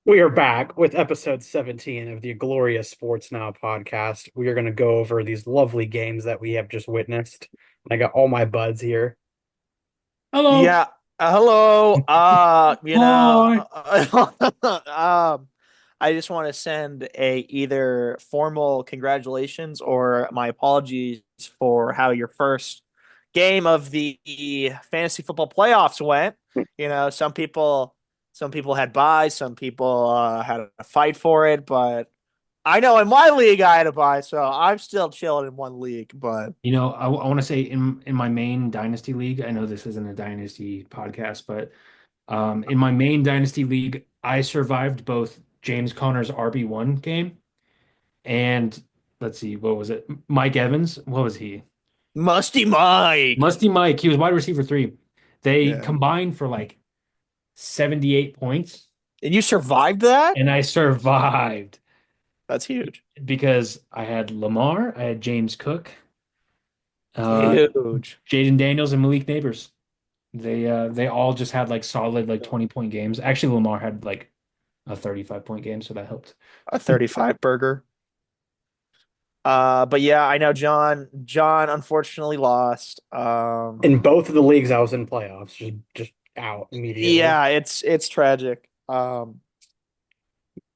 We are back with episode 17 of the glorious SportsNow podcast. We are going to go over these lovely games that we have just witnessed. I got all my buds here. Hello. Yeah. Hello. Hi. I just want to send a either formal congratulations or my apologies for how your first game of the fantasy football playoffs went. Some people had buys, some people had a fight for it, but I know in my league I had a buy, so I'm still chilling in one league, but I want to say in my main dynasty league, I know this isn't a dynasty podcast, but in my main dynasty league, I survived both James Conner's RB1 game and let's see, what was it? Mike Evans, what was he? Musty Mike. Musty Mike, he was wide receiver three. They Yeah. combined for like 78 points, And you survived that? and I survived That's huge. because I had Lamar, I had James Cook, uh, Huge. Jaden Daniels, and Malik Neighbors. They all just had like solid like 20-point games. Actually, Lamar had like a 35-point game, so that helped. A 35 burger. But yeah, I know John unfortunately lost. In both of the leagues I was in playoffs, just out immediately. Yeah, it's tragic. They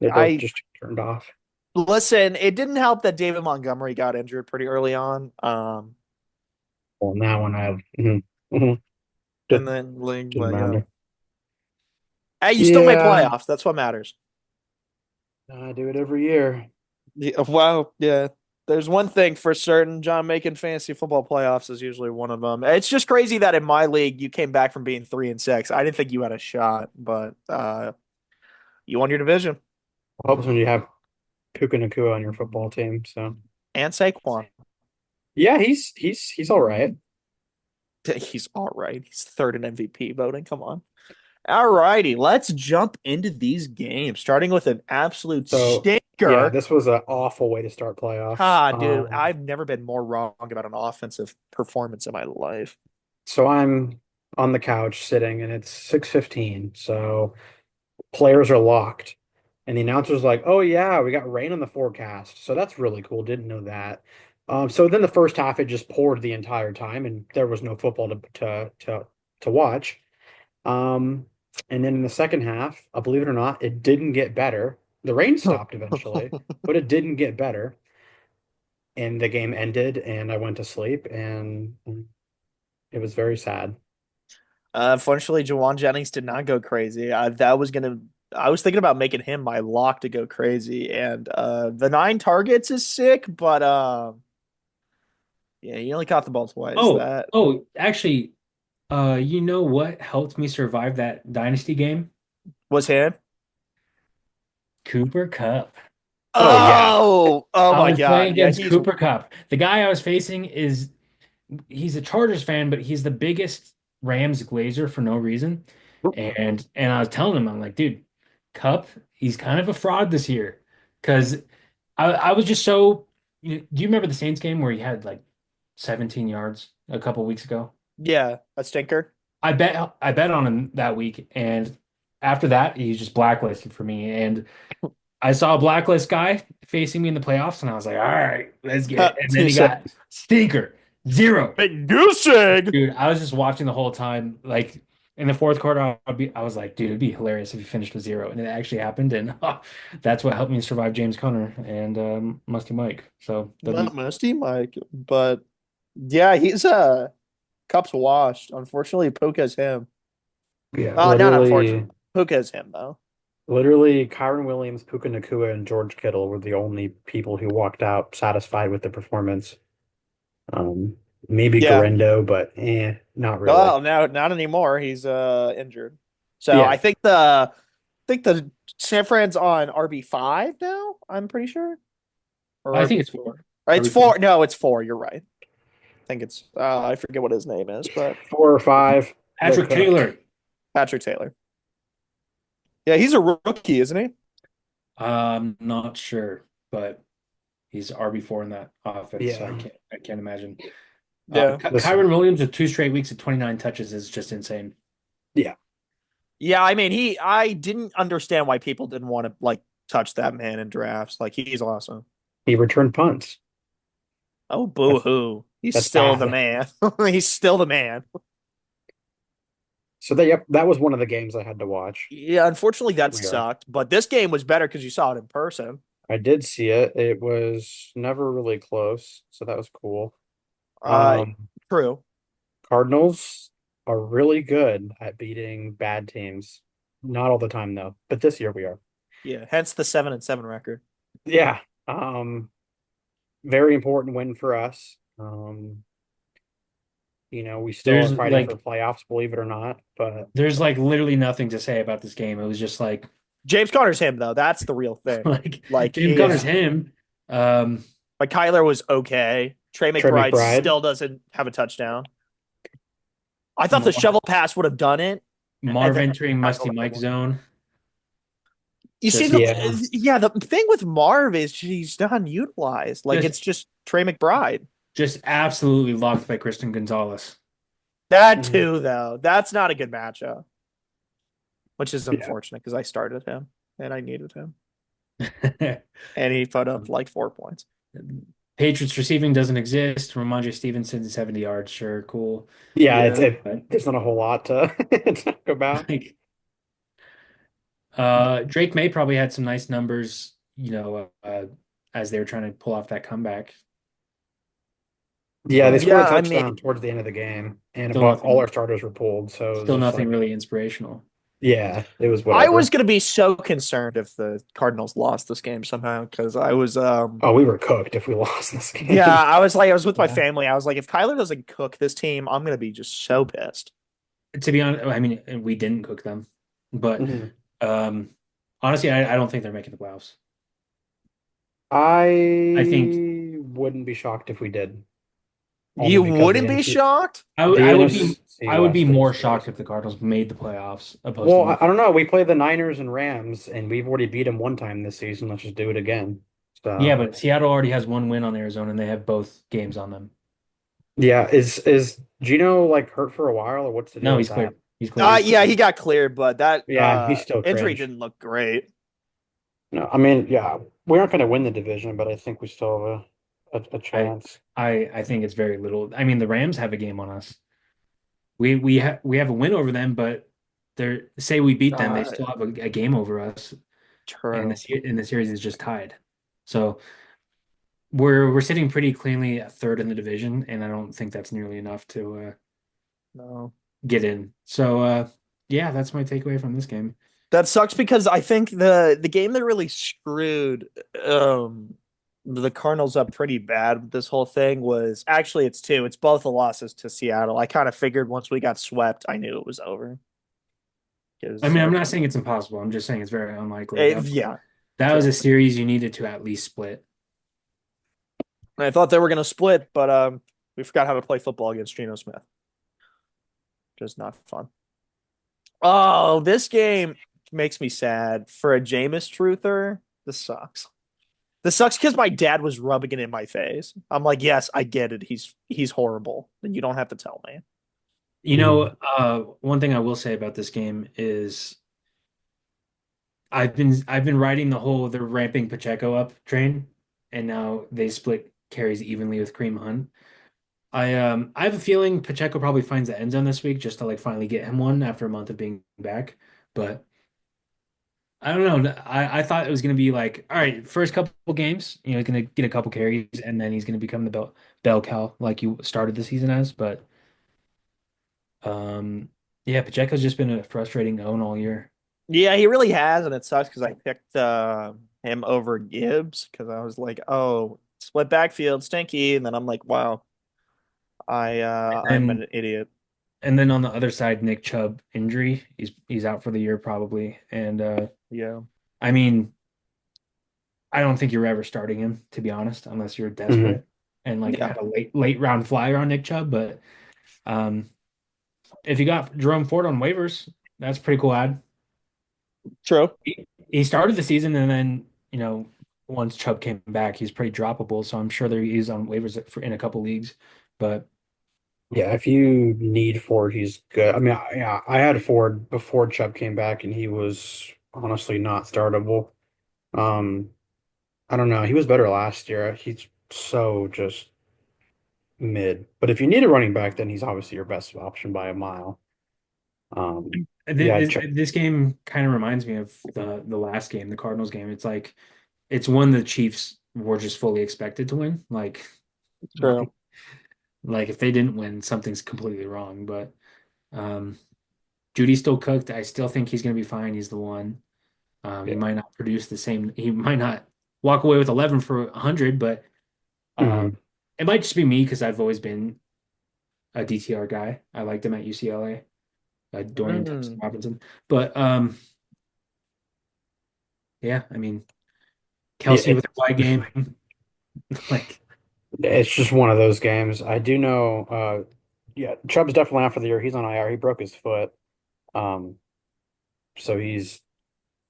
both I just turned off. listen, it didn't help that David Montgomery got injured pretty early on. Well, now when I have, And didn't, then like, didn't but yeah. matter. Hey, you still made Yeah, playoffs. That's what matters. I do it every year. Yeah, wow, yeah. There's one thing for certain, John, making fantasy football playoffs is usually one of them. It's just crazy that in my league you came back from being 3-6. I didn't think you had a shot, but you won your division. Helps when you have Puka Nakua on your football team. So And Saquon. yeah, he's all right. He's all right. He's third in MVP voting. Come on. All righty, let's jump into these games, starting with an absolute So yeah, stinker. this was an awful way to start playoffs. Ah, dude, I've never been more wrong about an offensive performance in my life. So I'm on the couch sitting and it's 6:15. So players are locked. And the announcer's like, "Oh yeah, we got rain on the forecast." So that's really cool. Didn't know that. So then the first half it just poured the entire time and there was no football to watch. Um, and then in the second half, believe it or not, it didn't get better. The rain stopped eventually, but it didn't get better. And the game ended and I went to sleep and it was very sad. Unfortunately, Jawan Jennings did not go crazy. I was thinking about making him my lock to go crazy, and the 9 targets is sick, but yeah, he only caught the ball twice. Oh, That oh, actually, you know what helped me survive that dynasty game? was him. Cooper Cup. Oh yeah. Oh I my was playing God. Yeah, against Cooper Cup. The guy I was facing he's a Chargers fan, but he's the biggest Rams glazer for no reason. And I was telling him, I'm like, dude, Cup, he's kind of a fraud this year. Because I was just so do you remember the Saints game where he had like 17 yards a couple weeks ago? yeah, a stinker. I bet on him that week, and after that, he's just blacklisted for me. And I saw a blacklist guy facing me in the playoffs, and I was like, all right, let's get it. And then You he said got stinker, zero. big goose egg. Dude, I was just watching the whole time. Like in the fourth quarter, I was like, dude, it'd be hilarious if he finished with zero. And it actually happened. And that's what helped me survive James Conner and Musty Mike. So Not Musty Mike, but yeah, he's Cup's washed. Unfortunately, Puka's him. Yeah, Not unfortunately. Puka's him though. literally Kyron Williams, Puka Nakua, and George Kittle were the only people who walked out satisfied with the performance. Um, Maybe Yeah. Garendo, but not really. Well, now not anymore. He's injured. So Yeah, I think the San Fran's on RB5 now, I'm pretty sure. Or I think it's RB4. are It's we four? four. No, it's four. You're right. I think it's I forget what his name is, but 4 or 5. They're Patrick cooked. Taylor. Patrick Taylor. Yeah, he's a rookie, isn't he? I'm not sure, but he's RB4 in that offense, so I Yeah, can't imagine. Yeah. listen. Kyron Williams with 2 straight weeks of 29 touches is just insane. Yeah, Yeah, I mean, I didn't understand why people didn't want to like touch that man in drafts. Like he's awesome. He returned punts. Oh, That's boo-hoo. He's that's still the bad. man. He's still the man. So that yep, that was one of the games I had to watch. Yeah, unfortunately that Weird. sucked, but this game was better because you saw it in person. I did see it. It was never really close, so that was cool. Uh, Um, true. Cardinals are really good at beating bad teams. Not all the time though, but this year we are. Yeah, hence the 7-7 record. Yeah. Very important win for us. We still are There's fighting for like playoffs, believe it or not. But there's like literally nothing to say about this game. It was just like James Conner's him though. That's the real thing. like Like James he Conner's yeah, him. Um, like Kyler was okay. Trey Trey McBride McBride. still doesn't have a touchdown. I thought the Mar shovel pass would have done it, and Marv then entering tackle Musty number Mike one. zone. You see, Just Yeah. yeah, the thing with Marv is he's not utilized. Like just it's just Trey McBride. just absolutely locked by Christian Gonzalez. That Mhm. too, though. That's not a good matchup, which is Yeah. unfortunate because I started him and I needed him, and he put up like 4 points. Patriots receiving doesn't exist. Ramondre Stevenson 70 yards. Sure, cool. Yeah, Yeah. But there's not a whole lot to talk about. like Drake May probably had some nice numbers, as they were trying to pull off that comeback, Yeah, they but scored a Yeah, I mean, touchdown towards the end of the game, and still but all our nothing starters were pulled, so it was still just nothing like, really inspirational. yeah, it was I was whatever. gonna be so concerned if the Cardinals lost this game somehow because I was Oh, we were cooked if we lost this yeah, game. I was with my Yeah. family. I was like, if Kyler doesn't cook this team, I'm gonna be just so pissed. To be honest, I mean, we didn't cook them, but Mhm. um, honestly, I don't think they're making the playoffs. I think I wouldn't be shocked if we did, only You because wouldn't be shocked? The I would be NFC I would be West more is shocked if crazy. the Cardinals made the playoffs opposed to Well, losing. I don't know. We play the Niners and Rams, and we've already beat them one time this season. Let's just do it again. Yeah, So, but Seattle already has one win on Arizona, and they have both games on them. yeah, is Gino like hurt for a while, or what's the deal No, with he's that? cleared. He's cleared. Yeah, he got cleared, but that Yeah, he's still injury cringe. didn't look great. No, I mean, yeah, we aren't going to win the division, but I think we still have a I chance. I think it's very little. I mean, the Rams have a game on us. We have a win over them, but they're say we beat them, they Uh, still have a game over us, and True. the series is just tied. So we're sitting pretty cleanly at third in the division, and I don't think that's nearly enough to No. get in. So yeah, that's my takeaway from this game. That sucks because I think the game that really screwed um the Cardinals up pretty bad with this whole thing was actually it's two. It's both the losses to Seattle. I kind of figured once we got swept, I knew it was over. I Because mean, I'm not saying it's impossible. I'm just saying it's very unlikely. yeah, That was true. a series you needed to at least split. And I thought they were gonna split, but we forgot how to play football against Geno Smith. Just not fun. Oh, this game makes me sad. For a Jameis truther, this sucks. This sucks because my dad was rubbing it in my face. I'm like, yes, I get it. He's horrible. And you don't have to tell me. Mhm. One thing I will say about this game is I've been riding the ramping Pacheco up train, and now they split carries evenly with Kareem Hunt. I have a feeling Pacheco probably finds the end zone this week just to like finally get him one after a month of being back. But I don't know. I thought it was gonna be like, all right, first couple games, he's gonna get a couple carries and then he's gonna become the bell cow like you started the season as. But um yeah, Pacheco's just been a frustrating own all year. Yeah, he really has, and it sucks because I picked him over Gibbs because I was like, oh, split backfield, stinky, and then I'm like, wow, I'm And an idiot. and then on the other side, Nick Chubb injury. He's out for the year probably. And Yeah, I mean, I don't think you're ever starting him, to be honest, unless you're Mhm. desperate and like yeah, have a late round flyer on Nick Chubb. But um, if you got Jerome Ford on waivers, that's a pretty cool ad. true. He started the season and then, once Chubb came back, he's pretty droppable. So I'm sure that he's on waivers in a couple leagues. But Yeah, if you need Ford, he's good. I mean, yeah, I had Ford before Chubb came back, and he was honestly not startable. Um, I don't know. He was better last year. He's so just mid. But if you need a running back, then he's obviously your best option by a mile. Yeah, Chubb. This game kind of reminds me of the last game, the Cardinals game. It's like it's one the Chiefs were just fully expected to win. True. Like, like if they didn't win, something's completely wrong. But um, Judy's still cooked. I still think he's going to be fine. He's the one. He Yeah. might not produce the same. He might not walk away with 11 for 100, but Mhm. it might just be me because I've always been a DTR guy. I liked him at UCLA, Dorian Thompson Mm. Robinson. But yeah, I mean, Yeah, Kelsey with a wide game, like it's just one of those games. I do know, yeah, Chubb's definitely out for the year. He's on IR. He broke his foot. Um, so he's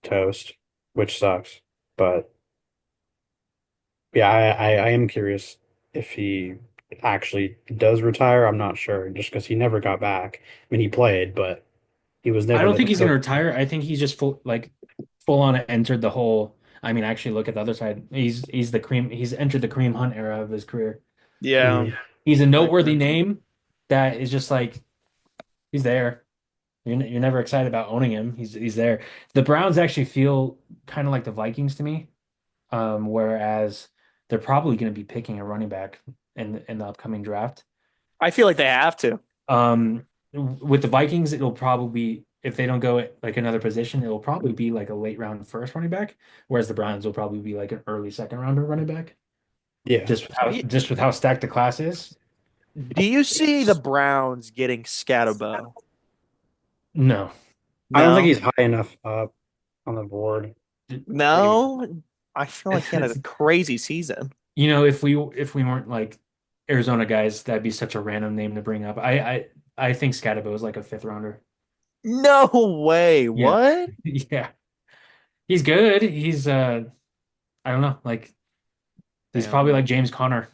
toast, which sucks. But yeah, I am curious if he actually does retire. I'm not sure, just because he never got back. I mean, he played, but he was I never don't the think he's real. gonna retire. I think he's just full on entered the whole. I mean, actually, look at the other side. He's the cream. He's entered the cream hunt era of his career. Yeah, Mhm. He's a I noteworthy agree. name that is just like he's there. You're never excited about owning him. He's there. The Browns actually feel kind of like the Vikings to me, whereas they're probably going to be picking a running back in the upcoming draft. I feel like they have to. With the Vikings, it'll probably be if they don't go at like another position, it'll probably be like a late round first running back, whereas the Browns will probably be like an early second rounder running back. Yeah. Just with how stacked the class is. Do you see the Browns getting Scatterbo? No. I don't think No. he's high enough up on the board. No. I feel like he had a crazy season. If we weren't like Arizona guys, that'd be such a random name to bring up. I think Scatabo is like a fifth rounder. No way. Yeah. What? Yeah. He's good. He's I don't know, like he's probably Damn. like James Conner.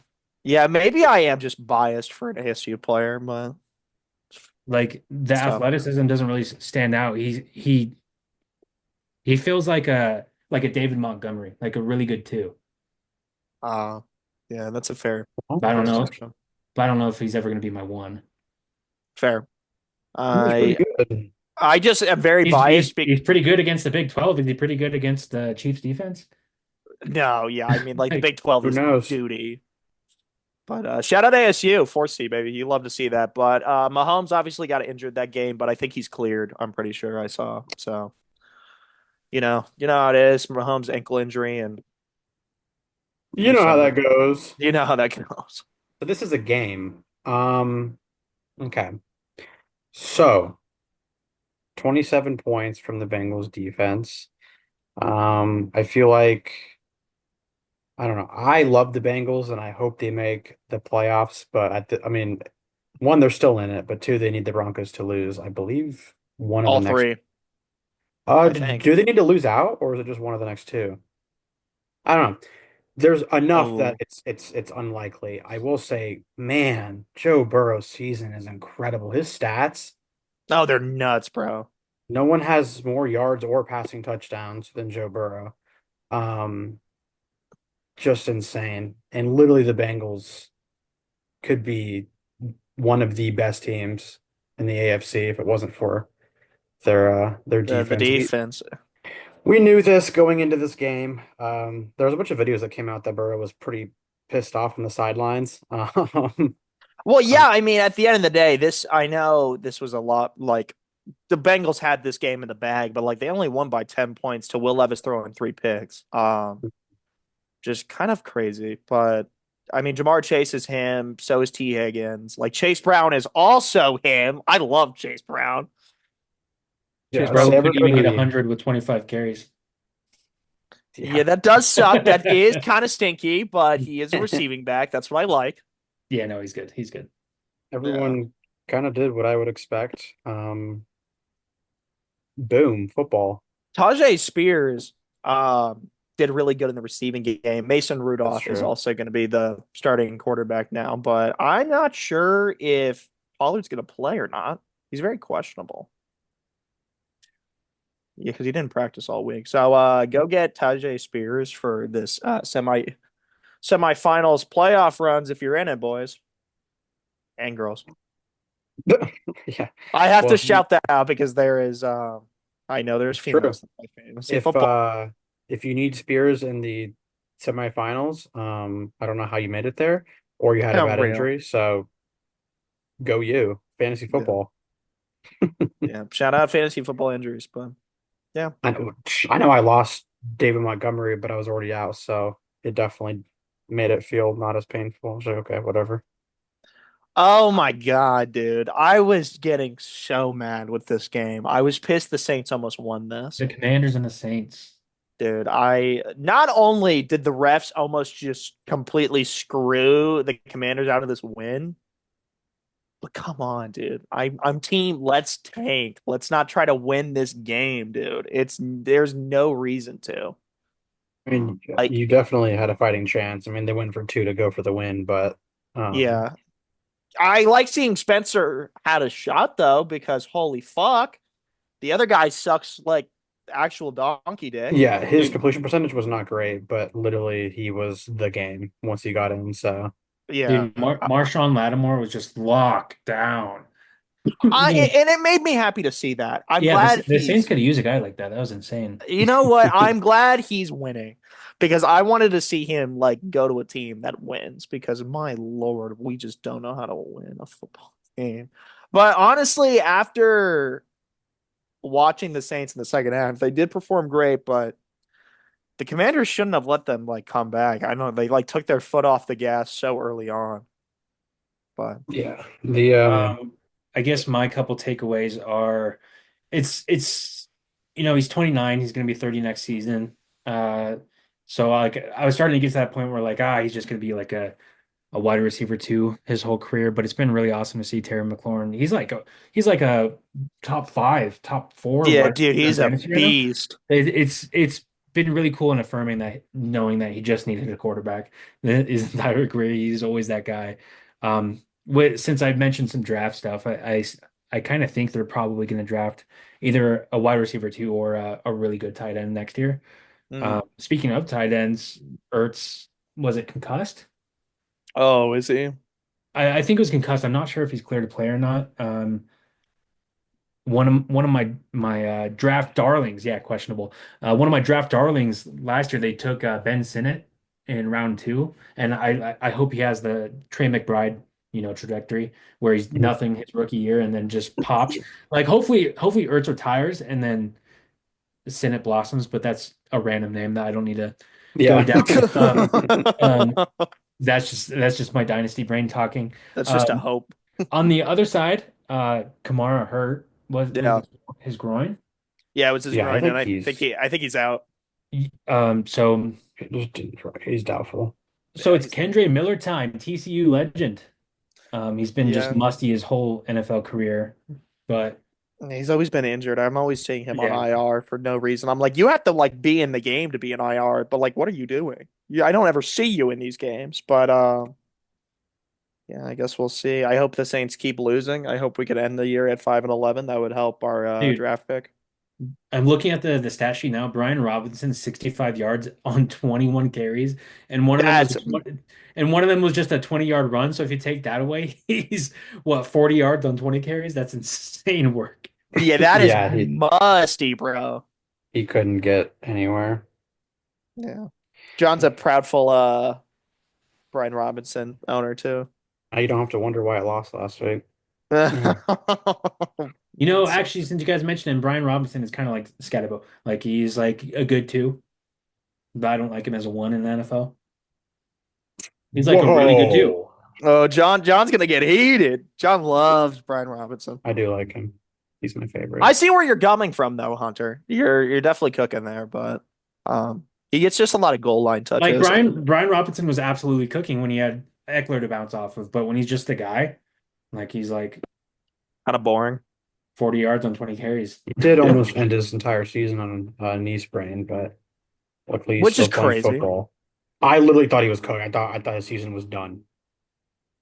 Yeah, maybe I am just biased for an ASU player, but Like the it's tough. athleticism doesn't really stand out. He feels like a David Montgomery, like a really good two. Uh yeah, that's a Oh, But I don't fair know. assumption. But I don't know if he's ever going to be my one. Fair. he's pretty I good. I just am very He's he's biased. he's pretty good against the Big 12. Is he pretty good against the Chiefs defense? No, yeah, I mean like the Like Big 12 Who is knows? duty. But shout out ASU, 4C, baby. You love to see that. But Mahomes obviously got injured that game, but I think he's cleared. I'm pretty sure I saw. So, you know how it is. Mahomes ankle injury, and You he's know how that goes. you know how that goes. But this is a game. Okay. So 27 points from the Bengals defense. I feel like I don't know. I love the Bengals and I hope they make the playoffs, but I mean, one, they're still in it, but two, they need the Broncos to lose. I believe one of the All next. three, I think. Do they need to lose out, or is it just one of the next two? I don't know. There's enough that Oh, it's unlikely. I will say, man, Joe Burrow's season is incredible. His stats, no, they're nuts, bro. no one has more yards or passing touchdowns than Joe Burrow. Um, just insane. And literally the Bengals could be one of the best teams in the AFC if it wasn't for their The defense. defense. We knew this going into this game. There was a bunch of videos that came out that Burrow was pretty pissed off on the sidelines. Well, Uh, yeah, I mean, at the end of the day, this I know this was a lot like the Bengals had this game in the bag, but like they only won by 10 points to Will Levis throwing three picks. Just kind of crazy. But I mean, Jamar Chase is him. So is T. Higgins. Like Chase Brown is also him. I love Chase Brown. Chase yeah, Brown so looks like he may hit everybody, 100 with 25 carries. Yeah, yeah. that does suck. That is kind of stinky, but he is a receiving back. That's what I like. Yeah, no, he's good. He's good. Yeah. Everyone kind of did what I would expect. Boom, football. Tajay Spears did really good in the receiving game. Mason That's Rudolph is true. also going to be the starting quarterback now, but I'm not sure if Pollard's going to play or not. He's very questionable. Yeah, because he didn't practice all week. So go get Tajay Spears for this semifinals playoff runs if you're in it, boys and girls. Yeah. I have Well, to shout that out because there is I know there's it's true. females that play fantasy If football. uh if you need Spears in the semifinals, I don't know how you made it there, or you had a bad Real. injury, so go you. Fantasy Yeah. football. Yeah. Shout out fantasy football injuries, but yeah. I know I lost David Montgomery, but I was already out, so it definitely made it feel not as painful. I was like, okay, whatever. Oh my God, dude. I was getting so mad with this game. I was pissed the Saints almost won this. The Commanders and the Saints. Dude, I not only did the refs almost just completely screw the Commanders out of this win, but come on, dude. I'm team let's tank. Let's not try to win this game, dude. There's no reason to. I mean, Like, you definitely had a fighting chance. I mean, they went for two to go for the win, but yeah. I like seeing Spencer had a shot though, because holy fuck, the other guy sucks like actual donkey dick. yeah, his Dude, completion percentage was not great, but literally he was the game once he got in. So Yeah. dude, Marshawn Lattimore was just locked down. I Yeah, and it made me happy to see that. I'm glad the Saints he's could use a guy like that. That was insane. you know what? I'm glad he's winning because I wanted to see him like go to a team that wins because my lord, we just don't know how to win a football game. But honestly, after watching the Saints in the second half, they did perform great, but the Commanders shouldn't have let them like come back. I know they like took their foot off the gas so early on, but yeah, the I guess my couple takeaways are it's he's 29, he's gonna be 30 next season. Uh so like I was starting to get to that point where like he's just gonna be like a wide receiver too his whole career, but it's been really awesome to see Terry McLaurin. He's like a top five, top four yeah, wide dude, receiver in he's a fantasy right now. beast. It's been really cool and affirming that knowing that he just needed a quarterback his entire career. He's always that guy. Since I mentioned some draft stuff, I kind of think they're probably going to draft either a wide receiver too or a really good tight end next year. Mhm. Speaking of tight ends, Ertz was it concussed? Oh, is he? I think it was concussed. I'm not sure if he's clear to play or not. One of my draft darlings, yeah, questionable. One of my draft darlings last year, they took Ben Sinnott in round two, and I hope he has the Trey McBride, trajectory where he's nothing his rookie year and then just pops. Like hopefully Ertz retires and then Sinnott blossoms, but that's a random name that I don't need to go yeah. down with. That's just my dynasty brain talking. That's just a Um, hope. on the other side, Kamara hurt was Yeah. his groin. Yeah, it was his Yeah, I groin, and think I think he's out. So it just didn't he's doubtful. so Yeah, it's Kendre Miller time, TCU legend. He's been just yeah. musty his whole NFL career, but He's always been injured. I'm always seeing him on yeah, IR for no reason. I'm like, you have to like be in the game to be in IR, but like, what are you doing? Yeah, I don't ever see you in these games, but yeah, I guess we'll see. I hope the Saints keep losing. I hope we could end the year at 5-11. That would help our dude, draft pick. I'm looking at the stat sheet now. Brian Robinson, 65 yards on 21 carries, and one of them was That's a 20, and one of them was just a 20-yard run. So if you take that away, he's what 40 yards on 20 carries. That's insane work. yeah, that is Yeah, musty, bro. he couldn't get anywhere. Yeah. John's a proudful Brian Robinson owner too. Now you don't have to wonder why I lost last week. Mhm. Actually, since you guys mentioned him, Brian Robinson is kind of like Scatabo. Like he's like a good two, but I don't like him as a one in the NFL. He's like a really good two. Whoa. Oh, John's gonna get heated. John loves Brian Robinson. I do like him. He's my I favorite. see where you're coming from though, Hunter. You're definitely cooking there, but he gets just a lot of goal line Like touches. Brian Robinson was absolutely cooking when he had Eckler to bounce off of, but when he's just a guy, like he's like Kind of boring. 40 yards on 20 carries. He did almost end his entire season on a knee sprain, but luckily he's Which is still playing crazy. football. I literally thought he was cooked. I thought his season was done.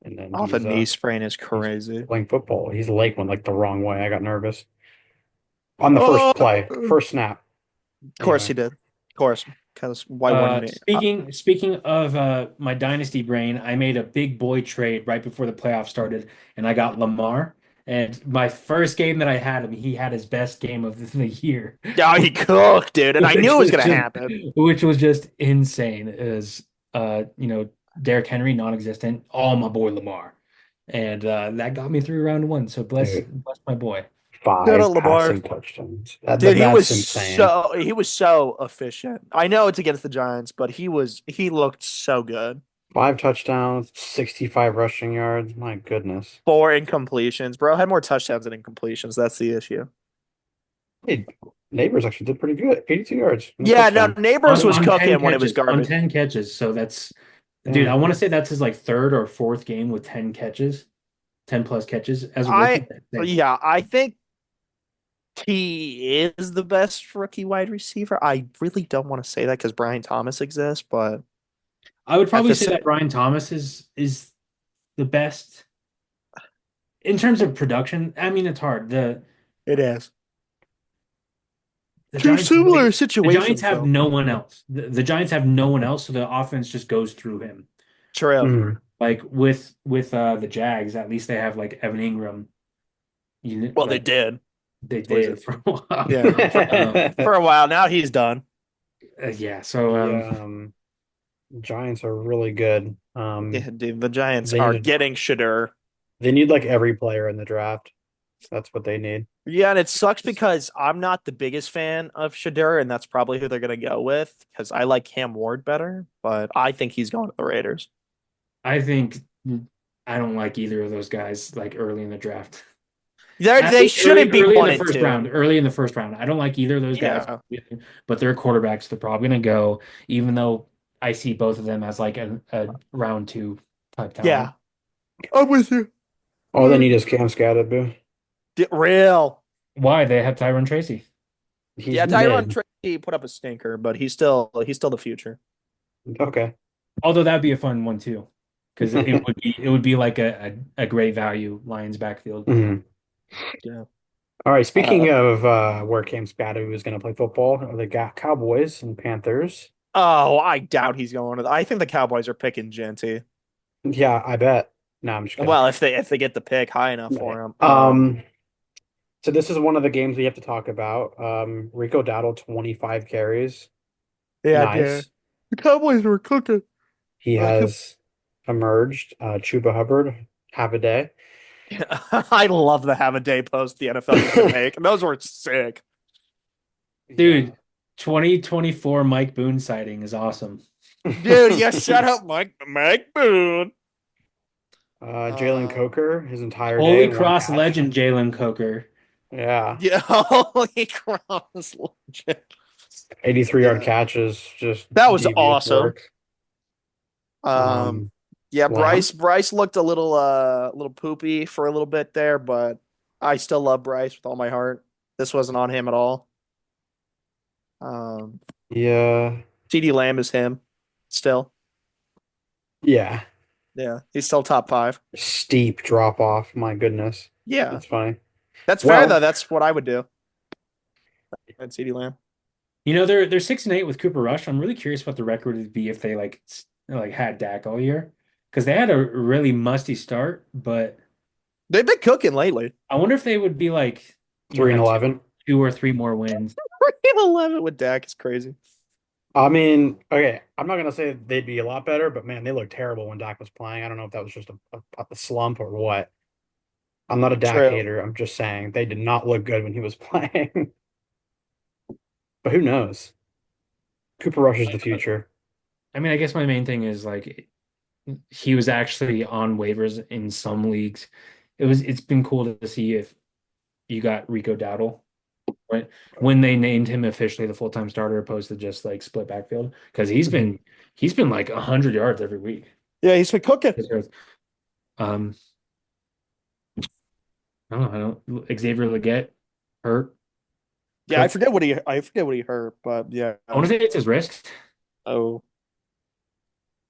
and then Off a knee sprain is he's crazy. playing football. His leg went like the wrong way. I got nervous on the first Oh, play, of first snap. course Anyway, he did. Of course, because why wouldn't he? Speaking of my dynasty brain, I made a big boy trade right before the playoffs started, and I got Lamar. And my first game that I had him, he had his best game of the year, Yeah, he cooked, dude, and I knew which it was was gonna just happen. insane. Is Derrick Henry non-existent, all my boy Lamar, and that got me through round one. So dude, bless my boy. Shout out five Lamar. passing touchdowns. Dude, That's insane. he was so efficient. I know it's against the Giants, but he looked so good. 5 touchdowns, 65 rushing yards. My goodness. 4 incompletions. Bro had more touchdowns than incompletions. That's the issue. Hey, neighbors actually did pretty good. 82 yards and a Yeah, no, touchdown. Neighbors was On 10 cooking when it was catches, on garbage. 10 catches. So that's, dude, I Damn. want to say that's his like third or fourth game with 10 catches, 10 plus catches as a rookie. I That's insane. yeah, I think he is the best rookie wide receiver. I really don't want to say that because Brian Thomas exists, but I would at probably the say sa- that Brian Thomas is the best in terms of production. I mean, it's hard. it is. The Two Giants similar really the Giants situations have though. no one else. The Giants have no one else, so the offense just goes through him. True. Mhm. Like with the Jags, at least they have like Evan Ingram. Well, they Like did. they Was it? did for a while. Yeah, for a while now he's done. Yeah, so The Giants are really good. Yeah, dude, the Giants They are need getting Shadur. like every player in the draft. That's what they need. Yeah, and it sucks because I'm not the biggest fan of Shadur, and that's probably who they're gonna go with because I like Cam Ward better, but I think he's going to the Raiders. I think I don't like either of those guys like early in the draft. They shouldn't be Early in one the and first two. round, early in the first round. I don't like either of those guys, Yeah. but they're quarterbacks. They're probably gonna go, even though I see both of them as like a round two type talent. Yeah. I'm with you. All they need is Cam Skattebo. Real. Why? They have Tyron Tracy. He's Yeah, Tyron mid. Tracy put up a stinker, but he's still the future. Okay. Although that'd be a fun one too, because it would be like a great value Lions backfield. Mhm. Yeah. All right. Speaking Uh, of where Cam Skattebo is going to play football, the Cowboys and Panthers. oh, I doubt he's going to. I think the Cowboys are picking Genty. Yeah, I bet. No, I'm just kidding. Well, if they get the pick high enough Right. for him. So this is one of the games we have to talk about. Rico Dowdle, 25 carries. Yeah, dude. Nice. The Cowboys were cooking. He I could has emerged. Chuba Hubbard, have a day. I love the have a day post the NFL used to make. Those were sick. Yeah. Dude, 2024 Mike Boone sighting is awesome. Dude, yeah, shut up, Mike Boone. Jalen Uh, Coker, his entire day Holy in one Cross catch. legend Jalen Coker. Yeah. yeah, holy cross legend. 83-yard Yeah, catches, just that was devious awesome. work. Um, Um, yeah, Lamb. Bryce looked a little poopy for a little bit there, but I still love Bryce with all my heart. This wasn't on him at all. Um, Yeah. CD Lamb is him still. Yeah. Yeah, he's still top five. Steep drop off. My goodness. Yeah, That's funny. that's fair though. Well, That's what I would do. And CD Lamb. They're 6-8 with Cooper Rush. I'm really curious what the record would be if they like had Dak all year. Because they had a really musty start, but They've been cooking lately. I wonder if they would be like, 3 and have 11. two or three more wins. 11 with Dak is crazy. I mean, okay, I'm not gonna say they'd be a lot better, but man, they looked terrible when Dak was playing. I don't know if that was just a slump or what. I'm not a Dak True. hater. I'm just saying they did not look good when he was playing. But who knows? Cooper Rush is the future. I mean, I guess my main thing is like he was actually on waivers in some leagues. It's been cool to see if you got Rico Dowdle, right? When they named him officially the full-time starter opposed to just like split backfield. Because Mhm. he's been like 100 yards every week. Yeah, he's been cooking. Um, I don't Xavier Legette hurt. Yeah, I Cook. forget what he hurt, but yeah. I want to say it's his wrist, Oh,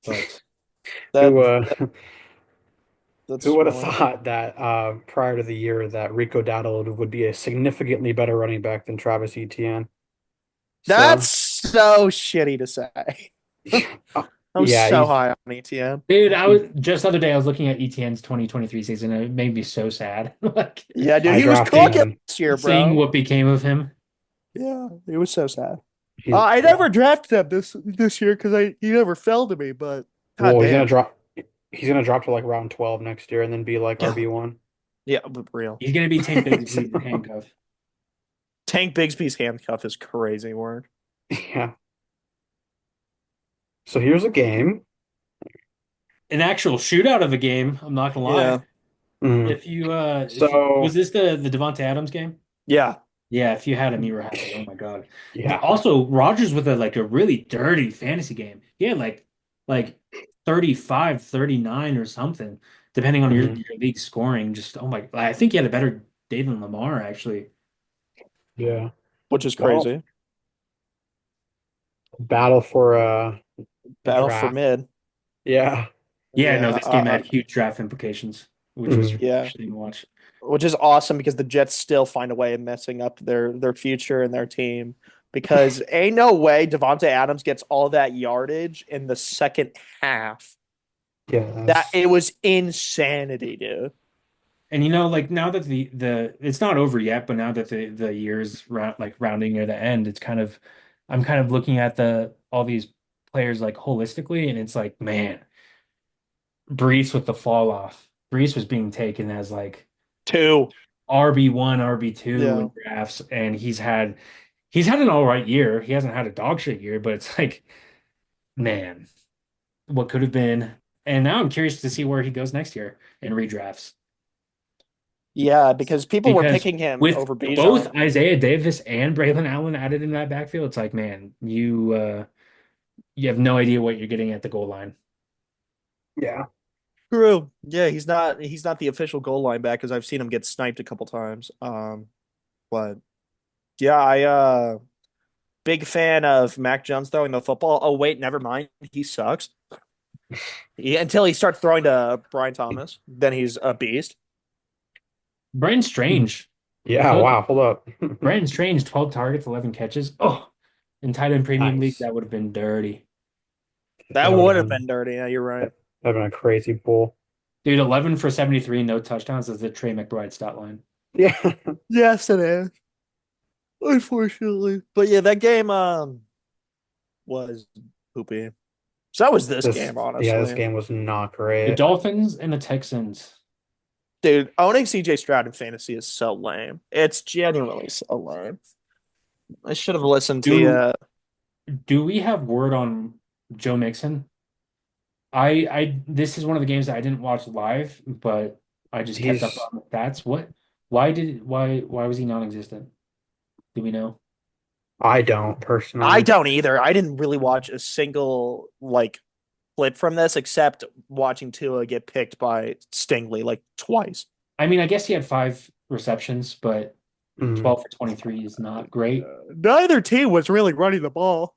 but that Who That's Who would have smelling. thought that prior to the year that Rico Dowdle would be a significantly better running back than Travis Etienne? That's So, so shitty to say. uh, I'm yeah, so he's high on ETN. Dude, I was just the other day I was looking at ETN's 2023 season and it made me so sad. Like Yeah, dude, I he was drafted cooking him. this year, seeing bro. what became of him. Yeah, it was so sad. He's I yeah. never drafted him this year because I he never fell to me. But god Well, he's gonna damn, drop. He's gonna drop to like round 12 next year and then be like yeah, RB1. yeah, but real. He's gonna be Tank Bigsby's handcuff. Tank Bigsby's handcuff is crazy work. Yeah. So here's a game. An actual shootout of a game, I'm not gonna lie. Yeah, Mm. If you was So this the Devontae Adams game? yeah. Yeah, if you had him, you were happy. Oh my God. yeah. Also, Rogers with a really dirty fantasy game. He had like 35, 39 or something, depending on Mhm. your league scoring. Just oh my, I think he had a better day than Lamar actually. Yeah. Which is Well, crazy. battle for the Battle for draft. mid. Yeah. Yeah, no, Yeah, this game had huge draft implications, which was Mhm. yeah. interesting to watch. Which is awesome because the Jets still find a way of messing up their future and their team. Because ain't no way Devonte Adams gets all that yardage in the second half. Yeah, That that's it was insanity, dude. And like now that the it's not over yet, but now that the year's rounding near the end, it's kind of I'm kind of looking at the all these players like holistically, and it's like, man, Brees with the fall off. Brees was being taken as like Two. RB1, RB2 Yeah. in drafts, and he's had an all right year. He hasn't had a dog shit year, but it's like, man, what could have been. And now I'm curious to see where he goes next year in redrafts. Yeah, because people were Because picking him with over both Bijan. Isaiah Davis and Braylon Allen added in that backfield, it's like, man, you have no idea what you're getting at the goal line. yeah. True. Yeah, he's not the official goal line back because I've seen him get sniped a couple times. But yeah, I big fan of Mac Jones throwing the football. Oh wait, never mind. He sucks. Until he starts throwing to Brian Thomas, then he's a beast. Brandon Mhm. Strange, Yeah, so wow, hold up. Brandon Strange, 12 targets, 11 catches. Oh, in tight end premium league, Nice. that would have been dirty. That That would have would have been been dirty. Yeah, you're right. that'd have been a crazy pull. Dude, 11 for 73, no touchdowns is the Trey McBride stat line. Yeah. Yes, it is. Unfortunately. But yeah, that game was poopy. So that was this This game, yeah, this honestly. game was not The great. Dolphins and the Texans. Dude, owning CJ Stroud in fantasy is so lame. It's genuinely so lame. I should have listened to Do you. do we have word on Joe Mixon? I this is one of the games that I didn't watch live, but I just kept up He's on the stats. Why was he non-existent? Do we know? I don't I personally. don't either. I didn't really watch a single clip from this except watching Tua get picked by Stingley like twice. I mean, I guess he had 5 receptions, but Mm, 12 for 23 is not great. Neither team was really running the ball.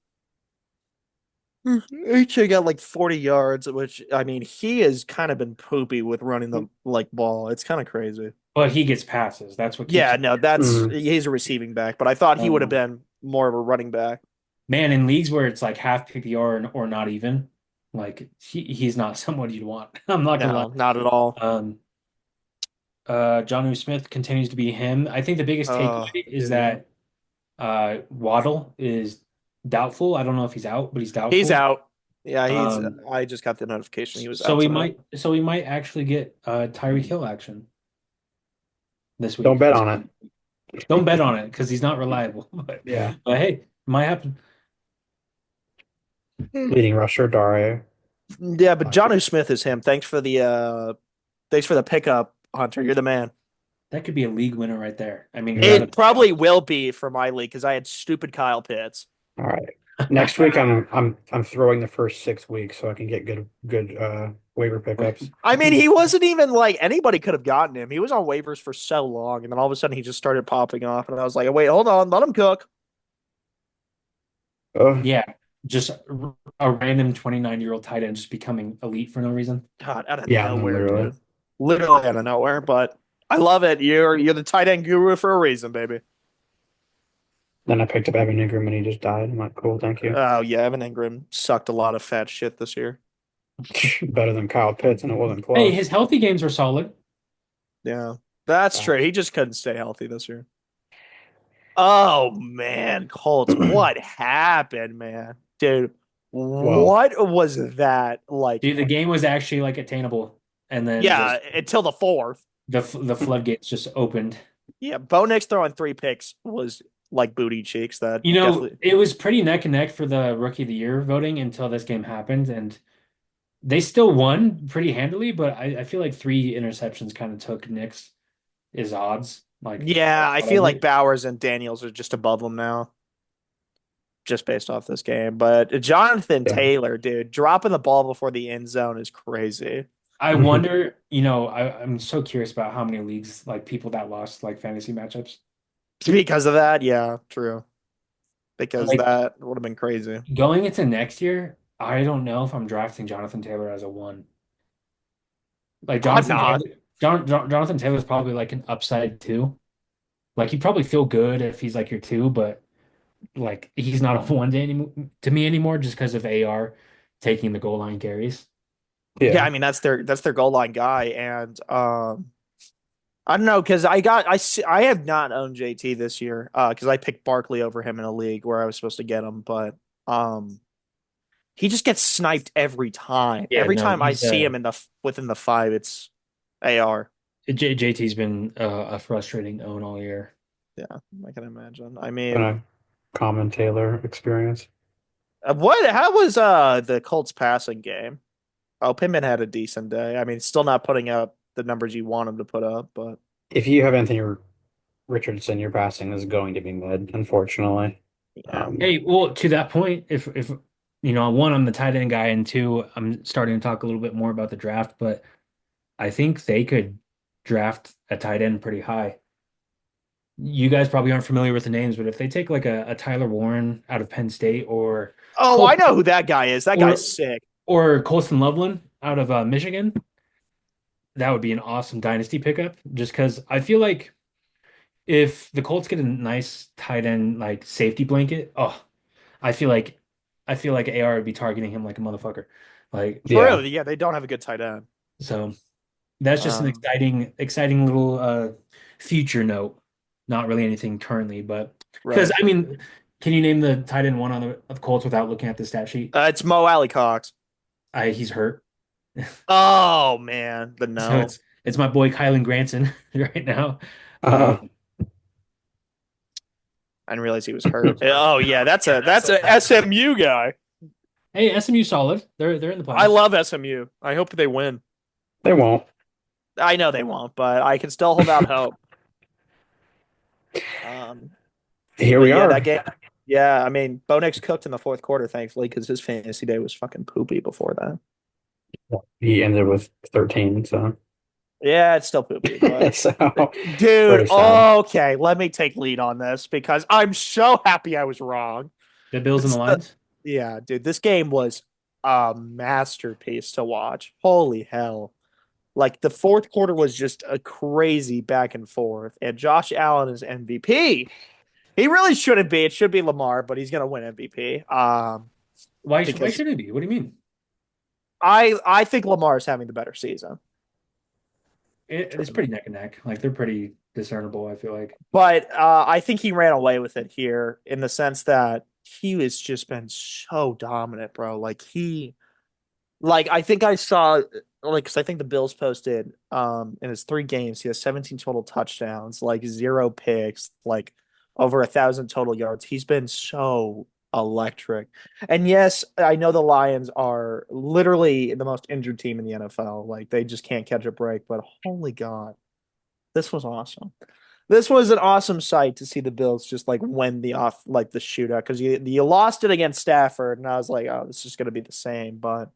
AJ got like 40 yards, which I mean, he has kind of been poopy with running the ball. It's kind of crazy. But he gets passes. That's what keeps Yeah, him. no, that's mm, he's a receiving back, but I thought he would have Um, been more of a running back. Man, in leagues where it's like half PPR or not even, like he's not someone you'd want. I'm not gonna lie. No, not at all. Um, Jonnu Smith continues to be him. I think the biggest takeaway is Dude. that Waddle is doubtful. I don't know if he's out, but he's He's doubtful. out. Yeah, he's Um, I just got the notification he was so out we today. might actually get Tyreek Hill action this don't week. bet on Don't bet on it because he's not reliable. But it. Yeah. hey, might happen. Leading rusher, Dario. Yeah, but Jonnu Smith is him. Thanks for the pickup, Hunter. You're the man. That could be a league winner right there. I mean, you're out It of probably will be for my league because I had stupid Kyle Pitts. All right. Next week I'm throwing the first 6 weeks so I can get good waiver pickups. I mean, he wasn't even like anybody could have gotten him. He was on waivers for so long, and then all of a sudden he just started popping off, and I was like, "Wait, hold on, let him cook." Oh, Yeah, just a random 29-year-old tight end just becoming elite for no reason. God, out of yeah, no, nowhere, literally. dude. literally out of nowhere. But I love it. You're the tight end guru for a reason, baby. Then I picked up Evan Ingram and he just died. I'm like, cool, thank you. Oh yeah, Evan Ingram sucked a lot of fat shit this year. Better than Kyle Pitts, and it wasn't Hey, close. his healthy games were solid. Yeah, that's true. He just couldn't stay healthy this year. Oh man, Colts, what happened, man? Dude, Well, what was that like? Dude, the game was actually like attainable, and then Yeah, just until the fourth. the floodgates just opened. Yeah, Bo Nix throwing 3 picks was like booty cheeks. That You know, definitely. it was pretty neck and neck for the rookie of the year voting until this game happened, and they still won pretty handily, but I feel like three interceptions kind of took Nick's his odds. Like, Yeah, I feel like whatever. Bowers and Daniels are just above them now, just based off this game. But Jonathan yeah. Taylor, dude, dropping the ball before the end zone is crazy. I wonder, I'm so curious about how many leagues, like people that lost like fantasy matchups. Because of that, yeah, true. Because Like that would have been crazy. going into next year, I don't know if I'm drafting Jonathan Taylor as a one. Like I'm not. Jonathan Taylor's probably like an upside two. Like he'd probably feel good if he's like your two, but like he's not a one to me anymore just because of AR taking the goal line carries. Yeah, Yeah. I mean that's their goal line guy, and I don't know because I have not owned JT this year because I picked Barkley over him in a league where I was supposed to get him, but um he just gets sniped every time. Yeah, Every no, time I he's see him in the within the five, it's AR. JT's been a frustrating own all year. Yeah, I can imagine. I Been mean, a common Taylor experience. what? How was the Colts passing game? Oh, Pittman had a decent day. I mean, still not putting up the numbers you want him to put up, but If you have Anthony Richardson, your passing is going to be mid, unfortunately. yeah. Um, Hey, well, to that point, if one, I'm the tight end guy, and two, I'm starting to talk a little bit more about the draft, but I think they could draft a tight end pretty high. You guys probably aren't familiar with the names, but if they take like a Tyler Warren out of Penn State or Oh, I Col know who that guy is. That guy's or sick. or Colston Loveland out of Michigan, that would be an awesome dynasty pickup. Just because I feel like if the Colts get a nice tight end like safety blanket, oh, I feel like I feel like AR would be targeting him like a motherfucker. Like yeah. True. Yeah, they don't have a good tight end. so that's just an Um, exciting little future note. Not really anything currently, but because right. I mean, can you name the tight end one on the Colts without looking at the stat sheet? It's Mo Alley Cox. He's hurt. Oh man, the So no. it's my boy Kylan Granson right now. Uh, Um, I didn't realize he was hurt. Oh yeah, that's a SMU guy. hey, SMU solid. They're in the I playoffs. love SMU. I hope they win. they won't. I know they won't, but I can still hold out hope. Um, Here but we yeah, are. that game. Yeah, I mean, Bo Nix cooked in the fourth quarter, thankfully, because his fantasy day was fucking poopy before that. He ended with 13, so Yeah, it's still poopy, but so dude, very sad. okay, let me take lead on this because I'm so happy I was wrong. The Bills and the This, Lions. yeah, dude, this game was a masterpiece to watch. Holy hell. Like the fourth quarter was just a crazy back and forth, and Josh Allen is MVP. He really shouldn't be. It should be Lamar, but he's gonna win MVP. Why Because should it be? What do you mean? I think Lamar is having the better season. It's pretty neck and neck. Like they're pretty discernible, I feel like. But I think he ran away with it here in the sense that he has just been so dominant, bro. Like I think I saw, like, because I think the Bills posted in his 3 games, he has 17 total touchdowns, like 0 picks, like over 1,000 total yards. He's been so electric. And yes, I know the Lions are literally the most injured team in the NFL. Like they just can't catch a break, but holy God, this was awesome. This was an awesome sight to see the Bills just like win the off like the shootout because you lost it against Stafford, and I was like, oh, this is going to be the same. But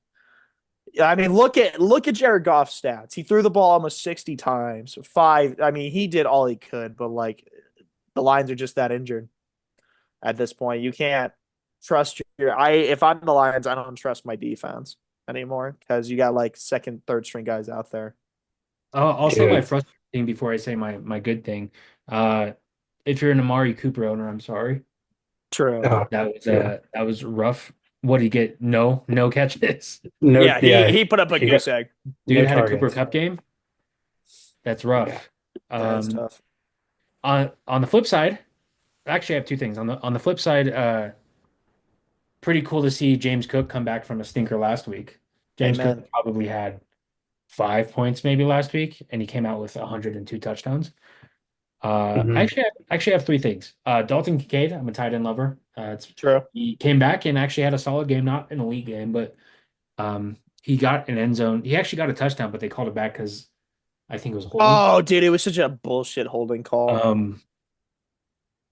yeah, I mean, look at Jared Goff's stats. He threw the ball almost 60 times. Five. I mean, he did all he could, but like the Lions are just that injured at this point. You can't trust your. I if I'm the Lions, I don't trust my defense anymore because you got like second, third string guys out there. Also, my Dude. frustrating thing before I say my good thing. Uh, if you're an Amari Cooper owner, I'm sorry. True. Oh, yeah. That was rough. What did he get? No catches. No, Yeah, he yeah. he put up a He got goose egg. Dude no had a Cooper targets. Cup game. That's Yeah. rough. That is Um, tough. on the flip side, actually, I have two things. On the flip side, pretty cool to see James Cook come back from a stinker last week. James Cook Amen. probably had 5 points maybe last week, and he came out with 102 touchdowns. Hmm. I actually have three things. Dalton Kincaid, I'm a tight end lover. True. He came back and actually had a solid game, not an elite game, but he got an end zone. He actually got a touchdown, but they called it back because I think it was holding. Oh, dude, it was such a bullshit holding call. Um,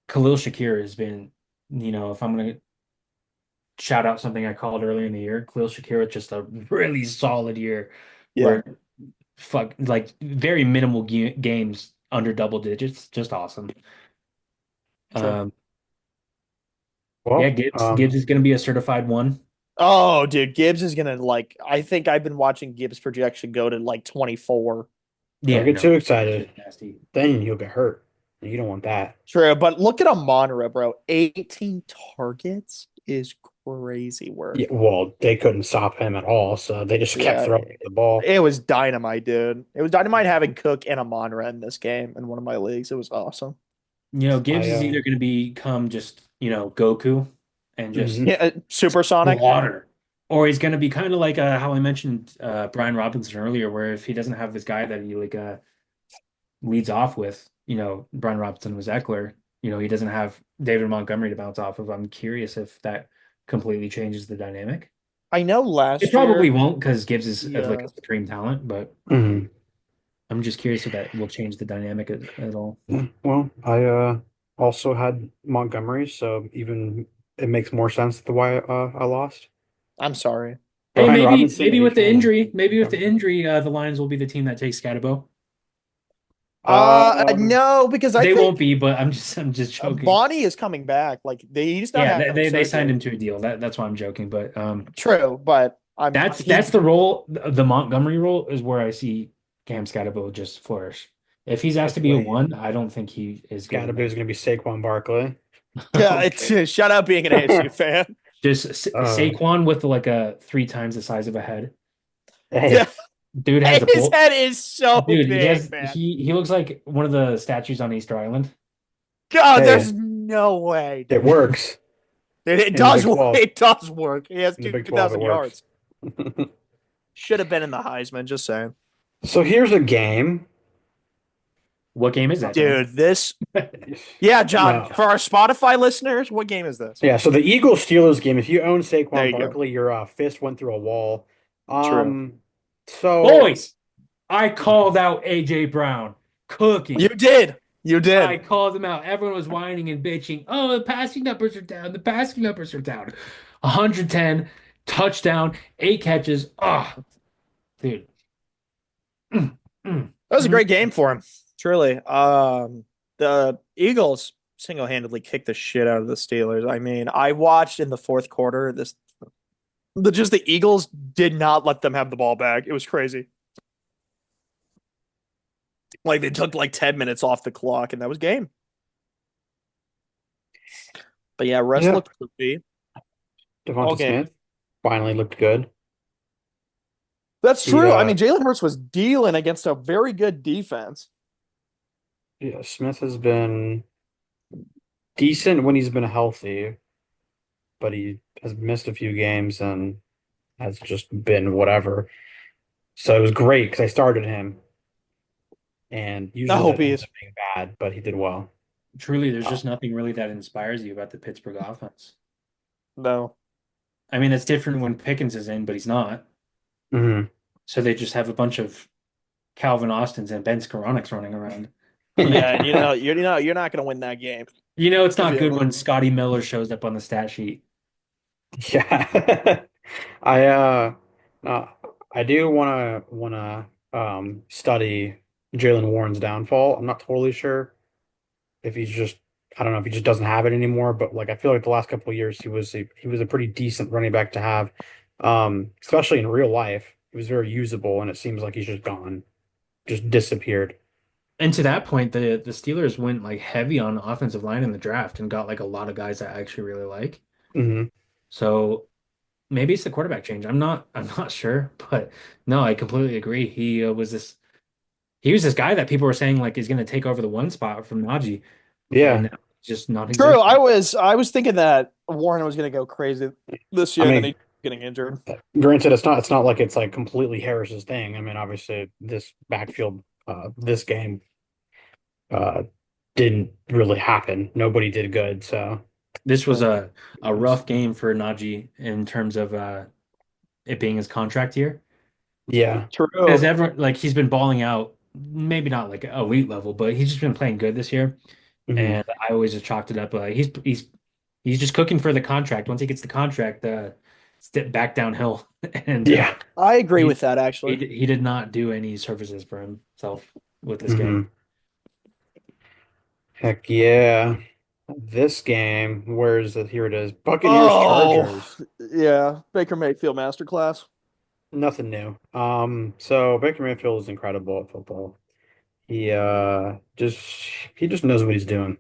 Khalil Shakir has been, if I'm gonna shout out something I called earlier in the year, Khalil Shakir was just a really solid year Yeah, where like very minimal games under double digits, just awesome. true. Um, yeah, Well, Gibbs is gonna be a certified one. Oh, dude, Gibbs is gonna like. I think I've been watching Gibbs projection go to like 24. don't Yeah, get no, too it's excited. just nasty. Then you'll get hurt. You don't want that. True, but look at Amonra, bro. 18 targets is crazy Yeah, work. well, they couldn't stop him at all, so they just kept Yeah, throwing the ball. it was dynamite, dude. It was dynamite having Cook and Amonra in this game in one of my leagues. It was awesome. Gibbs I is either going to become just, Goku and just mhm. Yeah, Supersonic. slaughter, or he's going to be kind of like how I mentioned Brian Robinson earlier, where if he doesn't have this guy that he leads off with, Brian Robinson was Eckler, he doesn't have David Montgomery to bounce off of. I'm curious if that completely changes the dynamic. I know It last probably year. won't because Gibbs is like a Yeah. supreme talent, but Mhm. I'm just curious if that will change the dynamic at all. Yeah, well, I also had Montgomery, so even it makes more sense the why I lost. I'm sorry. Hey, Brian maybe Robinson, maybe with the Achane, and injury, Montgomery. the Lions will be the team that takes Scatabo. Um, No, because I They won't think be, but I'm just joking. Bonnie is coming back. Like he's not Yeah, having they signed surgery. him to a deal. That's why I'm joking. But True, but I'm that's he the role. The Montgomery role is where I see Cam Scatabo just flourish. If he's asked to be a wait, one, I don't think he is good enough. Scadaboo is going to be Saquon Barkley. yeah, Okay. it's shout out being an ASU fan. Just Uh, Saquon with like a three times the size of a head. Yeah, hey, Dude has the his bull. head is so Dude, big, man. he looks like one of the statues on Easter Island. God, there's hey, no way, it dude. works It in the does Big work. 12. It does work. He has In the Big 12, it 2,000 works. yards. Should have been in the Heisman. Just saying, So here's a game. What game is that, John? dude. This, yeah, John. No. For our Spotify listeners, what game is this? Yeah, so the Eagles Steelers game, if you own There Saquon you go. Barkley, your fist went through a wall. True. So Boys, I called out AJ Brown You cooking. did. You I did. called him out. Everyone was whining and bitching. Oh, the passing numbers are down. The passing numbers are down. 110 touchdown, 8 catches. Oh, dude. Mm, mm, That was a mm. great game for him. Truly. The Eagles single-handedly kicked the shit out of the Steelers. I mean, I watched in the fourth quarter the Eagles did not let them have the ball back. It was crazy. Like they took like 10 minutes off the clock and that was game. But yeah, Russ yeah, looked goofy all Devonta game. Smith finally looked good. That's He true. I mean, Jalen Hurts was dealing against a very good defense. yeah, Smith has been decent when he's been healthy, but he has missed a few games and has just been whatever. So it was great because I started him, and I usually hope that he ends is. up being bad, but he did well. Truly, there's Oh. just nothing really that inspires you about the Pittsburgh offense. No. I mean, it's different when Pickens is in, but he's not. Mhm. So they just have a bunch of Calvin Austins and Ben Skoronix running around. Yeah, and you're not gonna win that game It's if not you good ever. when Scotty Miller shows up on the stat sheet. Yeah. I uh I do wanna study Jalen Warren's downfall. I'm not totally sure if he's just I don't know if he just doesn't have it anymore, but like I feel like the last couple of years he was a pretty decent running back to have. Especially in real life. He was very usable and it seems like he's just gone. just disappeared. And to that point, the Steelers went like heavy on offensive line in the draft and got like a lot of guys that I actually really like. Hmm. So maybe it's the quarterback change. I'm not sure, but no, I completely agree. He was this guy that people were saying like is going to take over the one spot from Najee, and Yeah. now it's just not True. existing. I was thinking that Warren was going to go crazy this I year, and then mean, he getting injured. granted, it's not like it's like completely Harris's thing. I mean, obviously, this backfield, this game, uh, didn't really happen. Nobody did good. So, This was a yes. rough game for Najee in terms of it being his contract year. Yeah. Because True. everyone like he's been balling out, maybe not like elite level, but he's just been playing good this year. Hmm. And I always just chalked it up like he's just cooking for the contract. Once he gets the contract, step back downhill. And Yeah. I agree he with that actually. he did not do any services for himself with this game. Hmm. Heck yeah. This game, where is it? Here it is. Buccaneers Oh, Chargers. yeah. Baker Mayfield masterclass. Nothing new. So Baker Mayfield is incredible at football. He just knows what he's doing.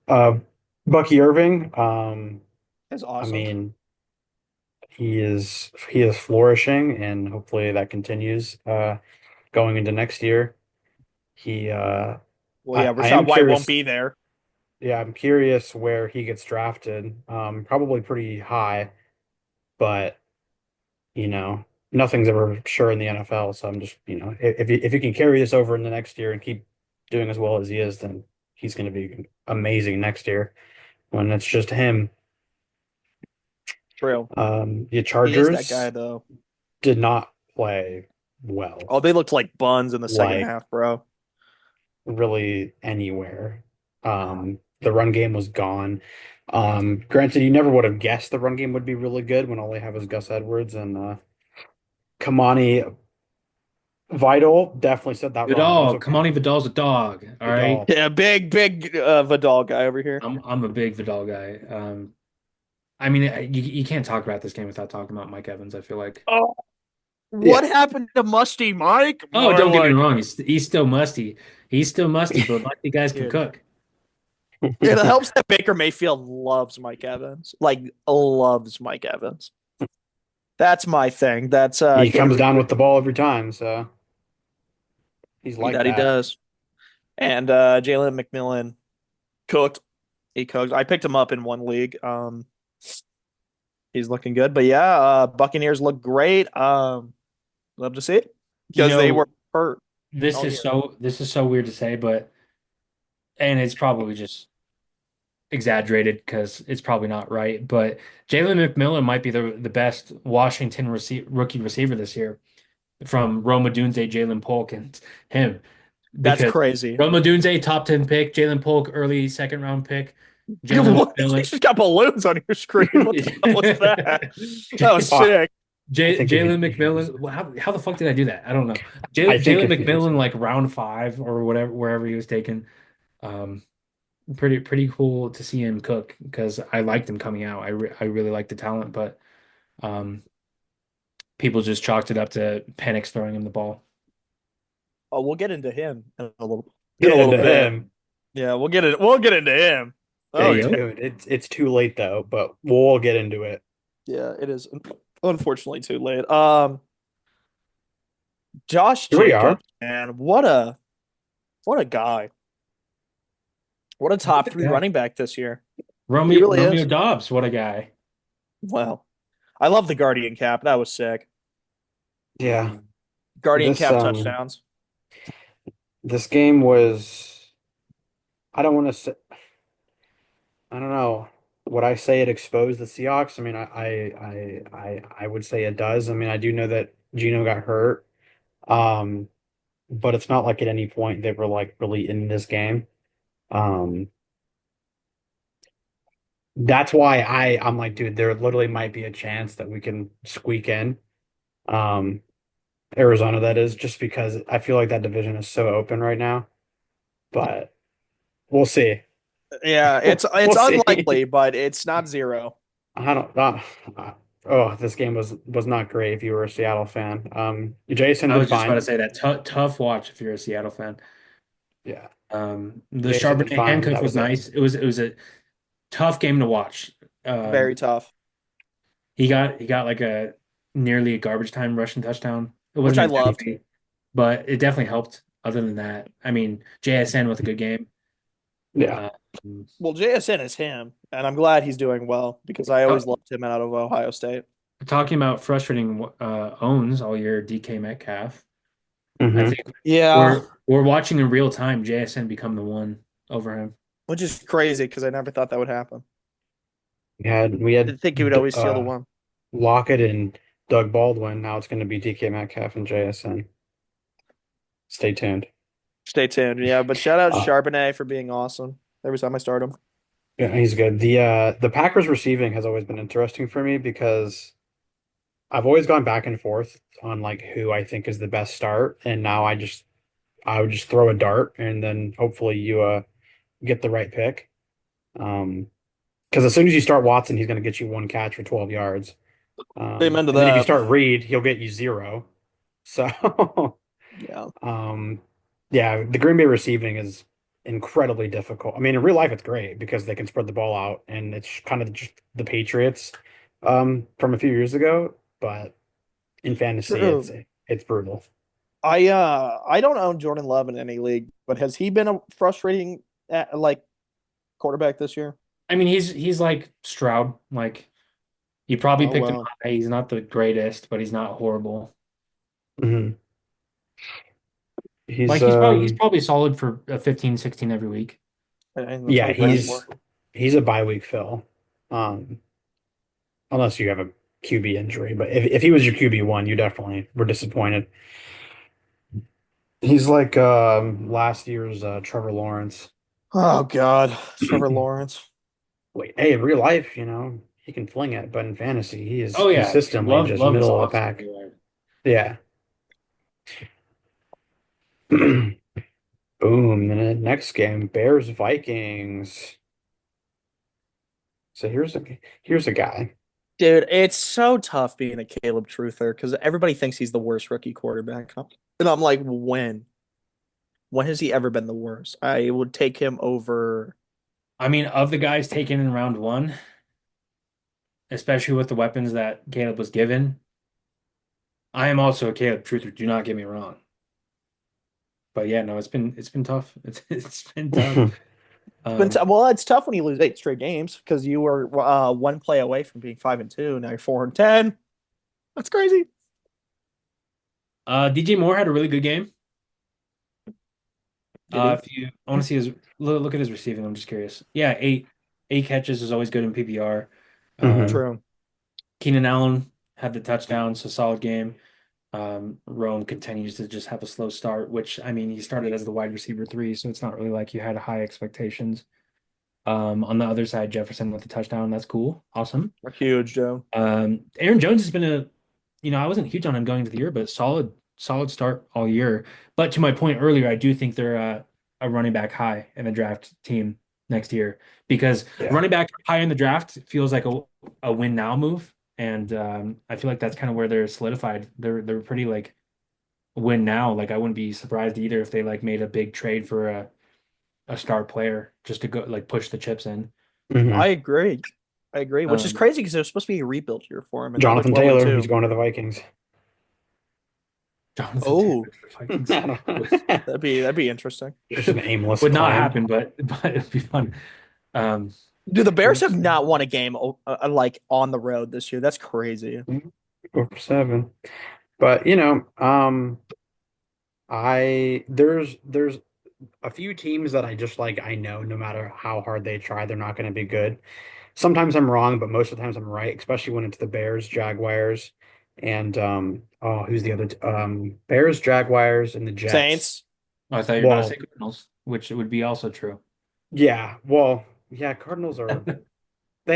Uh Bucky Irving, That's I awesome. mean, he is flourishing and hopefully that continues going into next year. He Well, yeah, I Rashad am White won't curious. be there. Yeah, I'm curious where he gets drafted. Probably pretty high, but you know, nothing's ever sure in the NFL. So I'm just, if he can carry this over in the next year and keep doing as well as he is, then he's going to be amazing next year when it's just him. True. The He is that guy Chargers though. did not play well, Oh, they looked like buns in the second like half, bro. really anywhere. The run game was gone. Granted, you never would have guessed the run game would be really good when all they have is Gus Edwards and Kamani Vidal definitely said that wrong. It was Vidal, come okay. on, Vidal's a dog. All right. Vidal. Yeah, big Vidal guy over here. I'm a big Vidal guy. I mean, you can't talk about this game without talking about Mike Evans, I feel like. Oh, Yeah. what happened to Musty Mike? Oh, More don't get me like, wrong. He's still musty. He's still musty, but musty guys can dude. cook. It helps that Baker Mayfield loves Mike Evans. Like loves Mike Evans. That's my thing. That's He can't comes agree down with with the ball every time, so he's you. like That he that. does. And Jalen McMillan cooked. He cooked. I picked him up in one league. He's looking good. But yeah, Buccaneers look great. Love to see it You because they were know, hurt all year. this is so weird to say, but and it's probably just exaggerated because it's probably not right. But Jalen McMillan might be the best Washington rookie receiver this year from Roma Dunze, Jalen Polk, and him. That's Because crazy. Roma Dunze, top 10 pick, Jalen Polk, early second round pick, Jalen What? You McMillan. just got balloons on your screen. What the hell was that? That was Oh, sick. I think Jalen McMillan. How the fuck did I do that? I don't know. I think Jalen if he McMillan, like round five or whatever, wherever he was taken. Um, pretty cool to see him cook because I liked him coming out. I really liked the talent, but um, people just chalked it up to Penix throwing him the ball. Oh, we'll get into him in a get little into bit. him, Yeah, we'll get into him. There Oh you yeah. go. dude, it's too late though, but we'll get into it. Yeah, it is unfortunately too late. Josh Here we are. Jacobs, man, what a guy. What a top three Yeah. running back this year. He really Romeo is. Dobbs, what a guy. Wow. I love the Guardian cap. That was sick. Yeah. Guardian This cap touchdowns. this game was I don't want to say I don't know. Would I say it exposed the Seahawks? I mean, I would say it does. I mean, I do know that Gino got hurt. Um, but it's not like at any point they were like really in this game. Um, that's why I'm like, dude, there literally might be a chance that we can squeak in. Um, Arizona, that is, just because I feel like that division is so open right now. But we'll see. Yeah, it's We'll it's see. unlikely, but it's not zero. I don't. Oh, this game was not great if you were a Seattle fan. Jason I did was just about to fine. say that tough watch if you're a Seattle fan. Yeah, The Jason did Charbonnet fine, but handcuff that was was it. nice. It was a tough game to watch. Very Um, tough, he got like a nearly a garbage time rushing touchdown. It which wasn't I loved. exactly, but it definitely helped. Other than that, I mean, JSN with a good game. Yeah. Um, Well, JSN is him, and I'm glad he's doing well because I ta- always loved him out of Ohio State. Talking about frustrating owns all year, DK Metcalf. I hmm think Yeah, we're watching in real time JSN become the one over him. which is crazy because I never thought that would happen. we had Didn't think he would always steal the one. Lockett and Doug Baldwin. Now it's going to be DK Metcalf and JSN. Stay tuned. Stay tuned. Yeah, but shout out Uh, Charbonnet for being awesome every time I start him. yeah, he's good. The Packers receiving has always been interesting for me because I've always gone back and forth on like who I think is the best start, and now I would just throw a dart and then hopefully you get the right pick. Because as soon as you start Watson, he's going to get you one catch for 12 yards. Amen to And then if you that. start Reed, he'll get you zero. So Yeah. Um, yeah, the Green Bay receiving is incredibly difficult. I mean, in real life, it's great because they can spread the ball out, and it's kind of just the Patriots from a few years ago. But in fantasy, True. it's brutal. I don't own Jordan Love in any league, but has he been a frustrating like quarterback this year? I mean, he's like Stroud. Like you probably Oh picked him well. high. He's not the greatest, but he's not horrible. hmm He's Like he's probably solid for a 15, 16 every week. And that's what yeah, he plays for. he's a bye week fill. Um, unless you have a QB injury, but if he was your QB1, you definitely were disappointed. He's like last year's Trevor Lawrence. Oh God, Trevor Lawrence. Wait, hey, in real life, he can fling it, but in fantasy, he is Oh yeah, consistently just love is middle of the awesome pack. everywhere. Yeah. Boom. Then the next game, Bears Vikings. So here's a guy. Dude, it's so tough being a Caleb truther because everybody thinks he's the worst rookie quarterback. And I'm like, when? When has he ever been the worst? I would take him over. I mean, of the guys taken in round one, especially with the weapons that Caleb was given, I am also a Caleb truther. Do not get me wrong. But yeah, no, it's been tough. It's been tough. Um, Well, it's tough when you lose 8 straight games because you were one play away from being 5-2. Now you're 4-10. That's crazy. DJ Moore had a really good game. Did he? If you want to see his look at his receiving, I'm just curious. Yeah, eight catches is always good in PPR. hmm Um, True. Keenan Allen had the touchdown, so solid game. Rome continues to just have a slow start, which I mean, he started as the wide receiver three, so it's not really like you had high expectations. On the other side, Jefferson with the touchdown. That's cool. Awesome. Huge, Joe. Aaron Jones has been I wasn't huge on him going into the year, but solid start all year. But to my point earlier, I do think they're a running back high in the draft team next year because Yeah. running back high in the draft feels like a win now move. And I feel like that's kind of where they're solidified. They're pretty like win now. Like I wouldn't be surprised either if they like made a big trade for a star player just to go like push the chips in. I hmm agree. I agree, which is Um, crazy because it was supposed to be a rebuild year for him, and now they're Jonathan 12 and Taylor, he's 2. going to the Vikings. Jonathan Taylor Oh, to the I Vikings don't that'd be interesting. Just an aimless would not claim. happen, but it'd be fun. Um, Dude, the Bears have not won a game like on the road this year. That's crazy. Go for seven. But there's a few teams that I just like I know no matter how hard they try, they're not going to be good. Sometimes I'm wrong, but most of the times I'm right, especially when it's the Bears, Jaguars, and who's the other Bears, Jaguars, and the Jets. Saints, I thought you were about to say Well, Cardinals, which would be also true. yeah, yeah, Cardinals are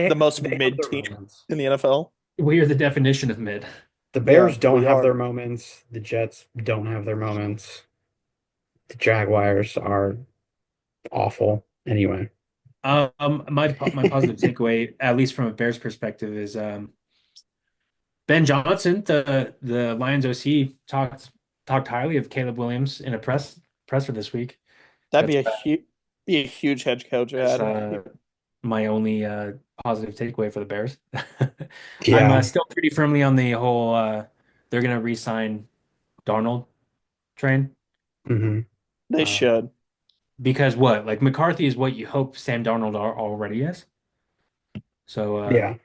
the most they have mid their team moments. in the NFL. We are the definition of mid. The Yeah, Bears don't we have are. their moments. The Jets don't have their moments. The Jaguars are awful. Anyway. My positive takeaway, at least from a Bears perspective, is Ben Johnson, the Lions OC, talked highly of Caleb Williams in a presser this week. That'd That's be a huge head coach that's ad. my only positive takeaway for the Bears. I'm Yeah. still pretty firmly on the whole they're gonna re-sign Darnold train. They Uh, should. because what? Like McCarthy is what you hope Sam Darnold already is. So Yeah.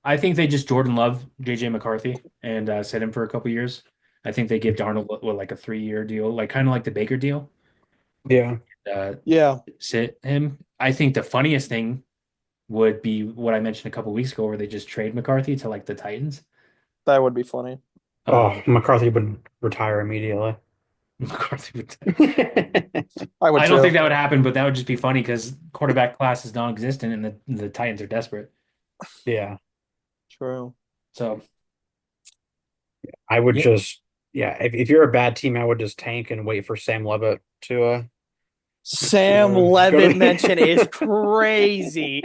I think they just Jordan Love JJ McCarthy and sit him for a couple years. I think they give Darnold like a 3-year deal, like kind of like the Baker deal. Yeah. Uh, Yeah, sit him. I think the funniest thing would be what I mentioned a couple weeks ago, where they just trade McCarthy to like the Titans. that would be funny. Oh, Um, McCarthy would retire immediately. McCarthy would. I would I don't too. think that would happen, but that would just be funny because quarterback class is non-existent, and the Titans are desperate. Yeah. True. So I would yeah, just, yeah, if you're a bad team, I would just tank and wait for Sam Levitt Sam go Levitt mention is to crazy.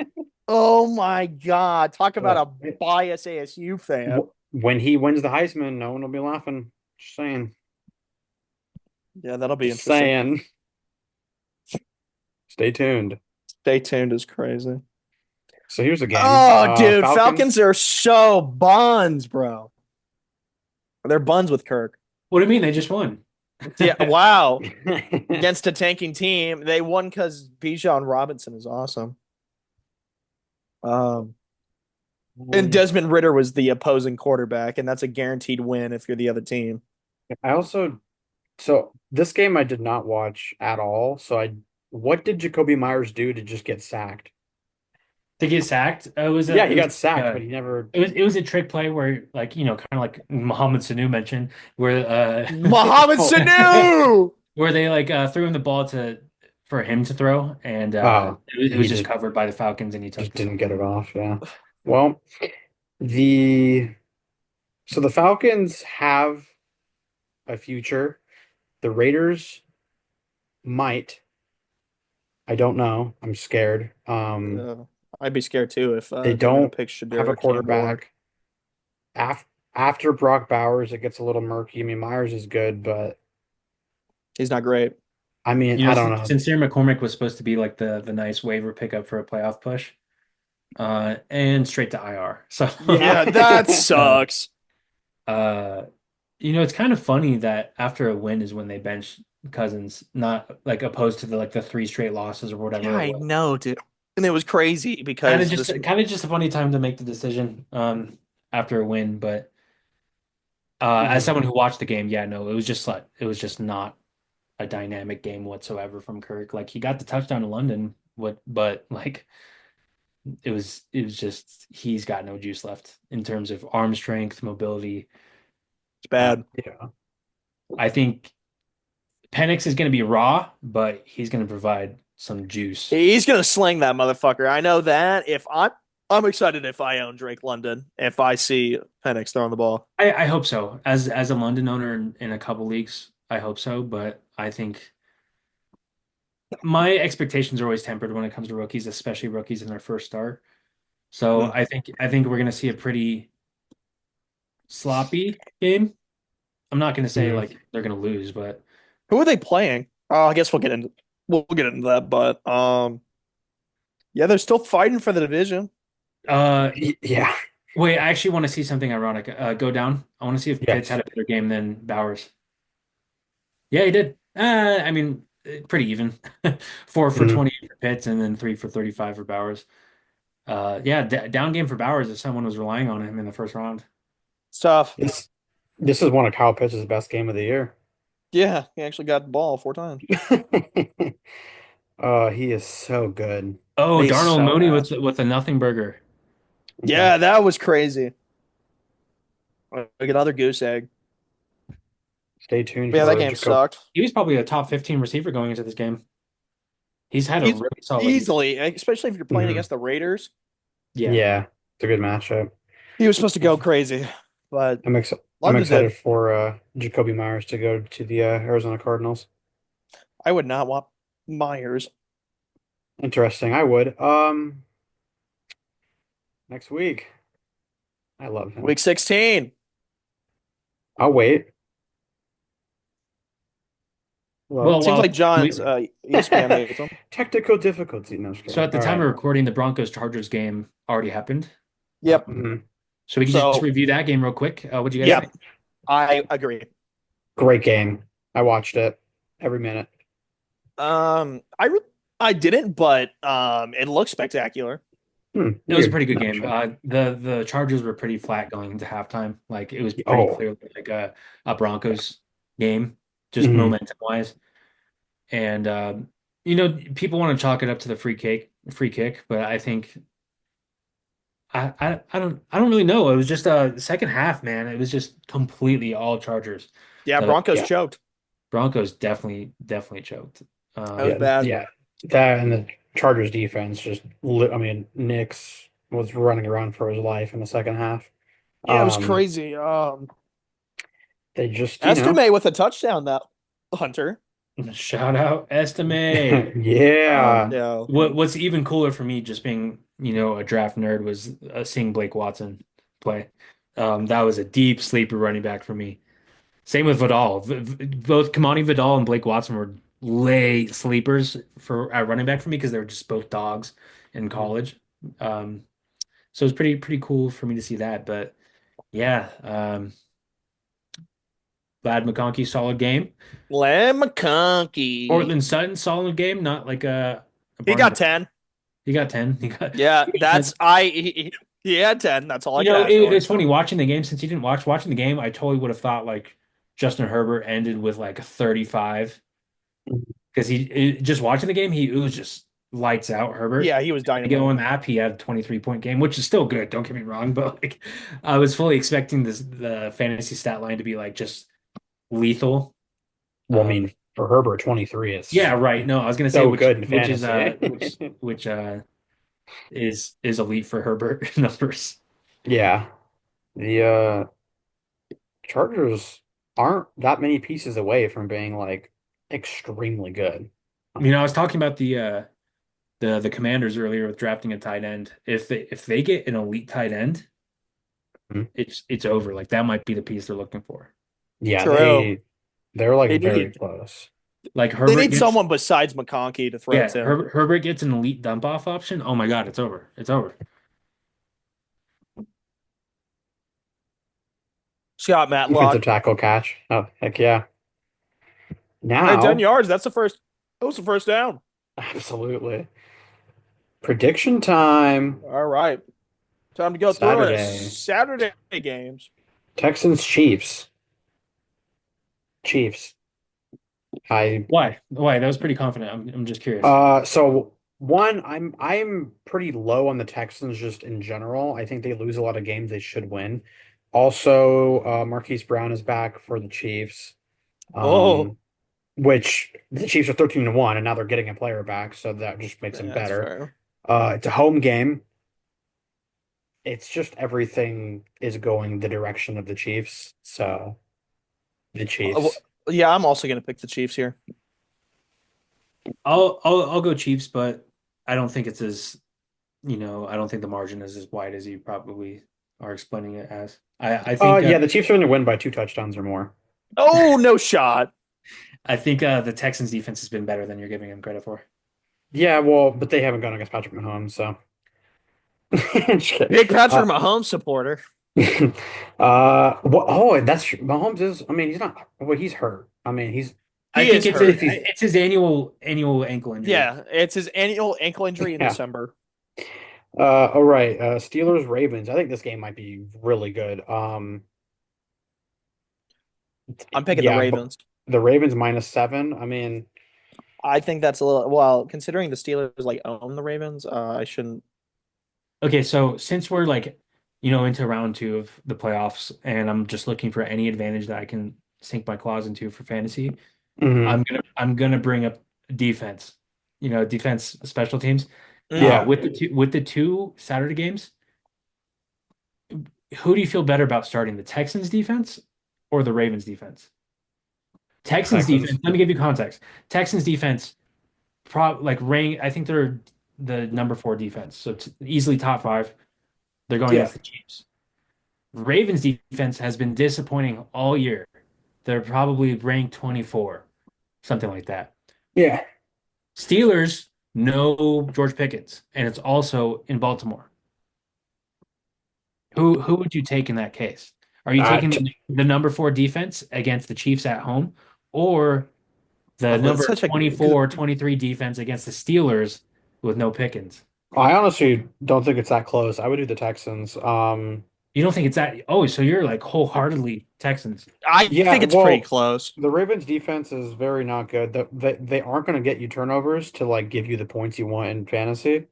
Oh my God. Talk about uh, a biased ASU fan. when he wins the Heisman, no one will be laughing. Just saying. Yeah, that'll be Just interesting. saying. Stay tuned. Stay tuned is crazy. So here's the game. Oh, dude, Falcons. Falcons are so buns, bro. They're buns with Kirk. what do you mean they just won? Yeah, wow. Against a tanking team, they won because Bijan Robinson is awesome. Um, and Desmond Ritter was the opposing quarterback, and that's a guaranteed win if you're the other team. I also so this game I did not watch at all. What did Jacoby Myers do to just get sacked? To get sacked. Yeah, he It was got sacked, uh, but he never. it was a trick play where like kind of like Mohamed Sanu mentioned where Mohamed Oh, Sanu! where they like threw him the ball to for him to throw and oh, it was he just just covered by the Falcons and he took just the didn't sack. get it off. Yeah. Well, the so the Falcons have a future. The Raiders might. I don't know. I'm scared. Uh, I'd be scared too if They they were going to don't pick have a Shador Cam Ward. quarterback. Af After Brock Bowers, it gets a little murky. I mean, Myers is good, but He's not great. I mean, I don't know. Sincere McCormick was supposed to be like the nice waiver pickup for a playoff push, and straight to IR. So, Yeah, that uh, sucks. uh, it's kind of funny that after a win is when they bench Cousins, not like opposed to the like the three straight losses or Yeah, whatever it I was. know, dude. And it was crazy because this. Kind of just a funny time to make the decision after a win, but as Mhm. someone who watched the game, yeah, no, it was just not a dynamic game whatsoever from Kirk. Like he got the touchdown to London, but like it was just he's got no juice left in terms of arm strength, mobility. It's bad. Yeah. I think Penix is going to be raw, but he's going to provide some juice. He's gonna sling that motherfucker. I know that. If I'm excited if I own Drake London, if I see Penix throwing the ball. I hope so. As a London owner in a couple leagues, I hope so. But I think my expectations are always tempered when it comes to rookies, especially rookies in their first start. So Hmm. I think we're going to see a pretty sloppy game. I'm not going to say Mhm. like they're going to lose, but Who are they playing? Oh, I guess we'll get into that, but yeah, they're still fighting for the division. uh, Yeah. wait, I actually want to see something ironic. Go down. I want to see if Pitts had Yes. a better game than Bowers. Yeah, he did. I mean, pretty even. Four for Mhm. 20 for Pitts and then three for 35 for Bowers. Yeah, down game for Bowers if someone was relying on him in the first round. It's tough. This this is one of Kyle Pitts' best game of the year. Yeah, he actually got the ball 4 times. Oh, he is so good. Oh, He's Darnell so Mooney ass. with a nothing burger. Okay. Yeah, that was crazy. Like another goose egg. Stay tuned Yeah, that for game Jacob. sucked. He was probably a top 15 receiver going into this game. He's had a He's really solid year. easily, especially if you're playing Mhm. against the Raiders. Yeah. Yeah, it's a good matchup. He was supposed to go crazy, but I'm London excited did. for Jacoby Myers to go to the Arizona Cardinals. I would not want Myers. Interesting. I would. Next week. I love him. Week 16. I'll wait. Well, Well, Seems like John's we, ESPN hates him. technical difficulty. No, I'm just so kidding. at the All time of right. recording, the Broncos Chargers game already happened. Yep. Mhm. So we can just So, review that game real quick. What do you guys yeah, think? I agree. Great game. I watched it every minute. I re I didn't, but it looks spectacular. It was a Weird. pretty good No, game. shit. The Chargers were pretty flat going into halftime. Like it was pretty Oh. clearly like a Broncos game, just Mhm. momentum wise. And you know, people want to chalk it up to the free kick, but I think I don't really know. It was just the second half, man. It was just completely all Chargers. Yeah, The Broncos Yeah. choked. Broncos definitely choked. That was Yeah. bad. Yeah. That and the Chargers defense just I mean, Nix was running around for his life in the second half. Yeah, it was Um, crazy. they just, Estimate with a touchdown that Hunter. Shout out Estime. yeah. Yeah. What's even cooler for me, just being, you know, a draft nerd, was seeing Blake Watson play. That was a deep sleeper running back for me. Same with Vidal. Both Kamani Vidal and Blake Watson were late sleepers for at running back for me because they were just both dogs in college. Um, so it was pretty cool for me to see that. But yeah, Vlad McConkey, solid game. Lamb McConkey. Portland Sutton, solid game. Not like a He barn got burner. 10. He got 10. Yeah, He got 10. he had 10. That's all I You could know, ask for. it's funny watching the game since you didn't watching the game. I totally would have thought like Justin Herbert ended with like a 35 because just watching the game, it was just lights out Herbert. Yeah, he was I get dynamite. on the app, he had a 23-point game, which is still good. Don't get me wrong, but like I was fully expecting the fantasy stat line to be like just lethal. Well, I Um, mean, for Herbert, 23 is yeah, right. No, I was gonna say so good in which is elite for Herbert numbers. Yeah. The Chargers aren't that many pieces away from being like extremely good. You know, I was talking about the Commanders earlier with drafting a tight end. If they get an elite tight end, Mhm. it's over. Like that might be the piece they're looking for. Yeah, True. they're like They very need close. Like they Herbert need gets someone besides McConkey to throw yeah, to. Herbert gets an elite dump off option. Oh my God, it's over. It's over. Scott Defensive Matlock. tackle catch. Oh, heck yeah. Hey, 10 Now, yards. That's the first. That was the first down. absolutely. Prediction time. All right. Time to go through it. Saturday. Saturday games. Texans Chiefs. Chiefs. I Why? Why? That was pretty confident. I'm just curious. so one, I'm pretty low on the Texans just in general. I think they lose a lot of games they should win. Also, Marquise Brown is back for the Chiefs. Oh, Um, which the Chiefs are 13-1 and now they're getting a player back, so that just makes them that's better. fair. It's a home game. It's just everything is going the direction of the Chiefs. So the Uh, Chiefs. yeah, I'm also going to pick the Chiefs here. I'll go Chiefs, but I don't think it's as I don't think the margin is as wide as you probably are explaining it as. I think Yeah, the Chiefs are going to win by 2 touchdowns or more. Oh, no shot. the Texans defense has been better than you're giving them credit for. Yeah, well, but they haven't gone against Patrick Mahomes, so just kidding. Big Patrick Mahomes supporter. well, oh, that's Mahomes is. I mean, he's not. Well, he's hurt. I mean, I He think is it's if hurt. he's it's his annual ankle injury. Yeah, it's his annual ankle injury in yeah. December. All right. Steelers Ravens. I think this game might be really good. I'm picking the Yeah, but Ravens. the Ravens -7. I mean, I think that's a little, well, considering the Steelers like own the Ravens, I shouldn't. Okay, so since we're like, into round two of the playoffs, and I'm just looking for any advantage that I can sink my claws into for fantasy, mhm. I'm gonna bring up defense. Defense special teams. Mm. Yeah, With the two Saturday games, who do you feel better about starting, the Texans defense or the Ravens defense? Texans Texans. defense, let me give you context. Texans defense, I think they're the number four defense, so it's easily top five. They're going Yeah, against the Chiefs. Ravens defense has been disappointing all year. They're probably ranked 24, something like that. Yeah. Steelers, no George Pickens, and it's also in Baltimore. Who would you take in that case? Are you taking T the number four defense against the Chiefs at home or the Oh, it's number such a 24, 23 defense against the Steelers with no Pickens? I honestly don't think it's that close. I would do the Texans. You don't think it's that? Oh, so you're like wholeheartedly Texans. I Yeah, think it's pretty well, close. the Ravens defense is very not good. They aren't going to get you turnovers to like give you the points you want in fantasy.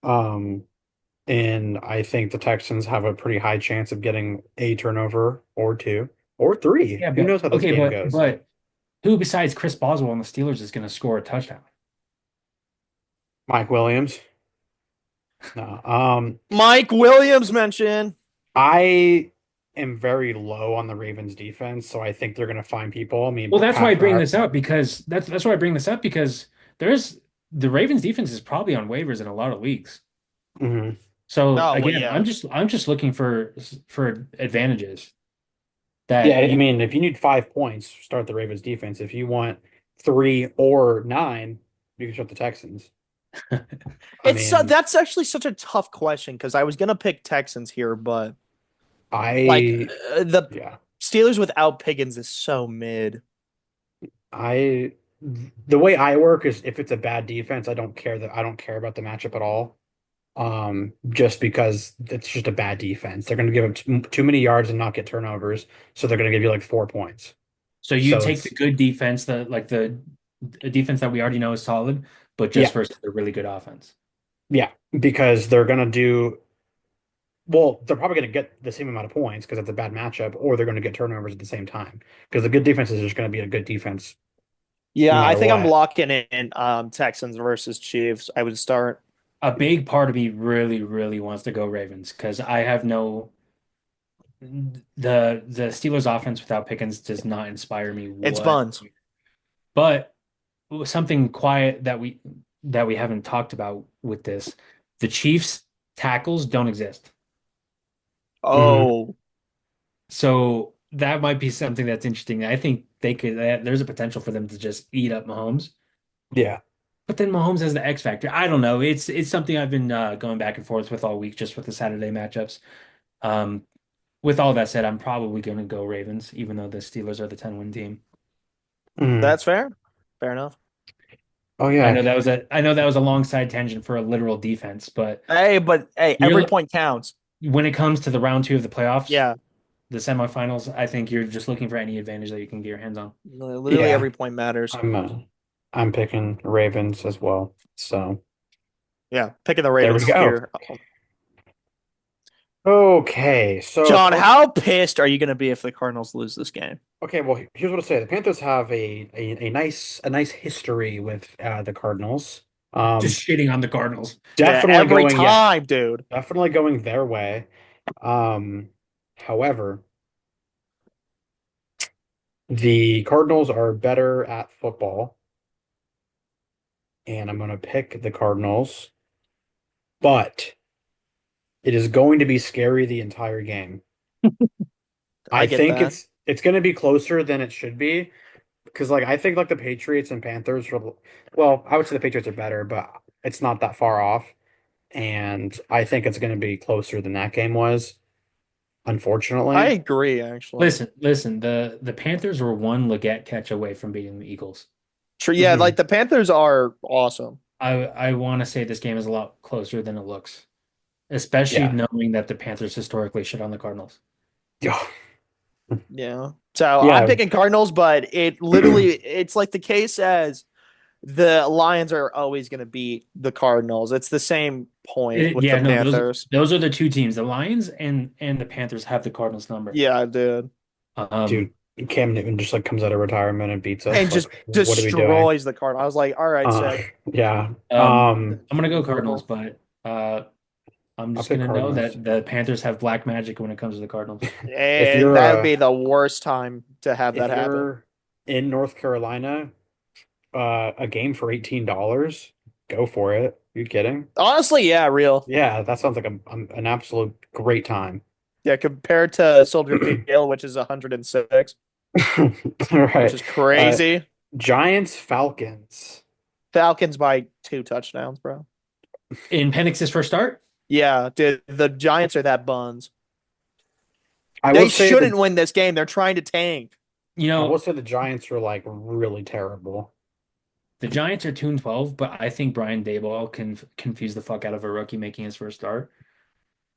Um, and I think the Texans have a pretty high chance of getting a turnover or two or three. Yeah, Who but knows how this okay, game but goes? but who besides Chris Boswell and the Steelers is going to score a touchdown? Mike Williams. No. Mike Williams mentioned. I am very low on the Ravens defense, so I think they're going to find people. I mean, Well, that's why I Pat, bring this up because that's why I bring this up because there's the Ravens defense is probably on waivers in a lot of leagues. mhm. So Oh well, again, yeah. I'm just looking for advantages Yeah, that I you mean, if you need 5 points, start the Ravens defense. If you want 3 or 9, you can start the Texans. I It's mean, that's actually such a tough question because I was gonna pick Texans here, but like I the yeah, Steelers without Pickens is so mid. I the way I work is if it's a bad defense, I don't care about the matchup at all. Just because it's just a bad defense. They're going to give up too many yards and not get turnovers, so they're going to give you like 4 points. so you So take the it's good defense, the defense that we already know is solid, but just yeah, versus a really good offense. yeah, because they're going to do well. They're probably going to get the same amount of points because it's a bad matchup, or they're going to get turnovers at the same time because the good defense is just going to be a good defense no Yeah, I matter think I'm what. locking in Texans versus Chiefs. I would start. A big part of me really, really wants to go Ravens because I have no the Steelers offense without Pickens does not inspire me It's what. buns. But something quiet that we haven't talked about with this, the Chiefs tackles don't exist. Hmm. Oh, So that might be something that's interesting. I think there's a potential for them to just eat up Mahomes. Yeah. But then Mahomes has the X factor. I don't know. It's something I've been going back and forth with all week just with the Saturday matchups. Um, with all that said, I'm probably going to go Ravens, even though the Steelers are the 10-win team. Hmm. that's fair. Fair enough. Oh yeah. I know that was a long side tangent for a literal defense, but Hey, but hey, every you're point counts. when it comes to the round two of the playoffs, Yeah, the semifinals, I think you're just looking for any advantage that you can get your hands on. literally Yeah. every point matters. I'm picking Ravens as well. So Yeah, picking the there we Ravens go. here. Okay, so John, for how pissed are you going to be if the Cardinals lose this game? okay, well, here's what I'll say. The Panthers have a nice history with the Cardinals. Just Um, shitting on the Cardinals. Yeah, definitely every going, yeah, time, dude. definitely going their way. Um, however, the Cardinals are better at football, and I'm going to pick the Cardinals, but it is going to be scary the entire game. I I get think that. it's going to be closer than it should be. Because like I think like the Patriots and Panthers are well, I would say the Patriots are better, but it's not that far off. And I think it's going to be closer than that game was, I unfortunately. agree, actually. Listen. The Panthers were one Leggett catch away from beating the Eagles. Sure, yeah, like Hmm. the Panthers are awesome. I want to say this game is a lot closer than it looks, especially Yeah. knowing that the Panthers historically shit on the Cardinals. Yeah. Yeah. So I'm Yeah. picking Cardinals, but it literally it's like the case as the Lions are always going to beat the Cardinals. It's the same point with the Yeah, no, Panthers. those are the two teams. The Lions and the Panthers have the Cardinals number. Yeah, dude. Um, Dude, Cam Newton just like comes out of retirement and beats us. And just Like, what are we doing? destroys the Cardinals. I was like, all right, Uh, sick. yeah. I'm gonna go Cardinals, Brutal. but I'm I'll just pick gonna know Cardinals. that the Panthers have black magic when it comes to the Cardinals. If And you're that would be the worst time to have that if happen. you're in North Carolina, a game for $18, go for it. You kidding? Honestly, yeah, real. Yeah, that sounds like an absolute great time. Yeah, compared to Soldier Field, which is 106, All which right. is Uh, crazy. Giants, Falcons. Falcons by 2 touchdowns, bro. In Penix's first start, Yeah, dude, the Giants are that buns. I will They say the shouldn't win this game. They're trying to tank. you I will know, say the Giants are like really terrible. the Giants are 2-12, but I think Brian Daboll can confuse the fuck out of a rookie making his first start.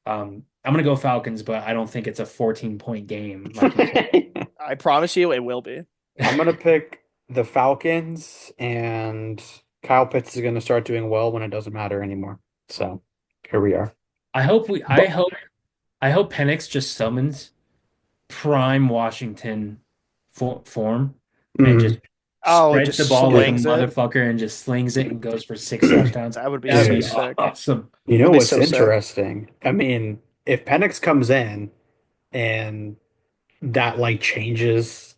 I'm gonna go Falcons, but I don't think it's a 14-point game like you said. I promise you, it will be. I'm gonna pick the Falcons, and Kyle Pitts is gonna start doing well when it doesn't matter anymore. So here we are. I hope we But I hope Penix just summons prime Washington form and just mm, Oh, it spreads just the ball like a slings it. motherfucker and just slings it and goes for 6 touchdowns. That would be That'd so be dude, sick. awesome. you know That'd be what's so sick. interesting? I mean, if Penix comes in and that like changes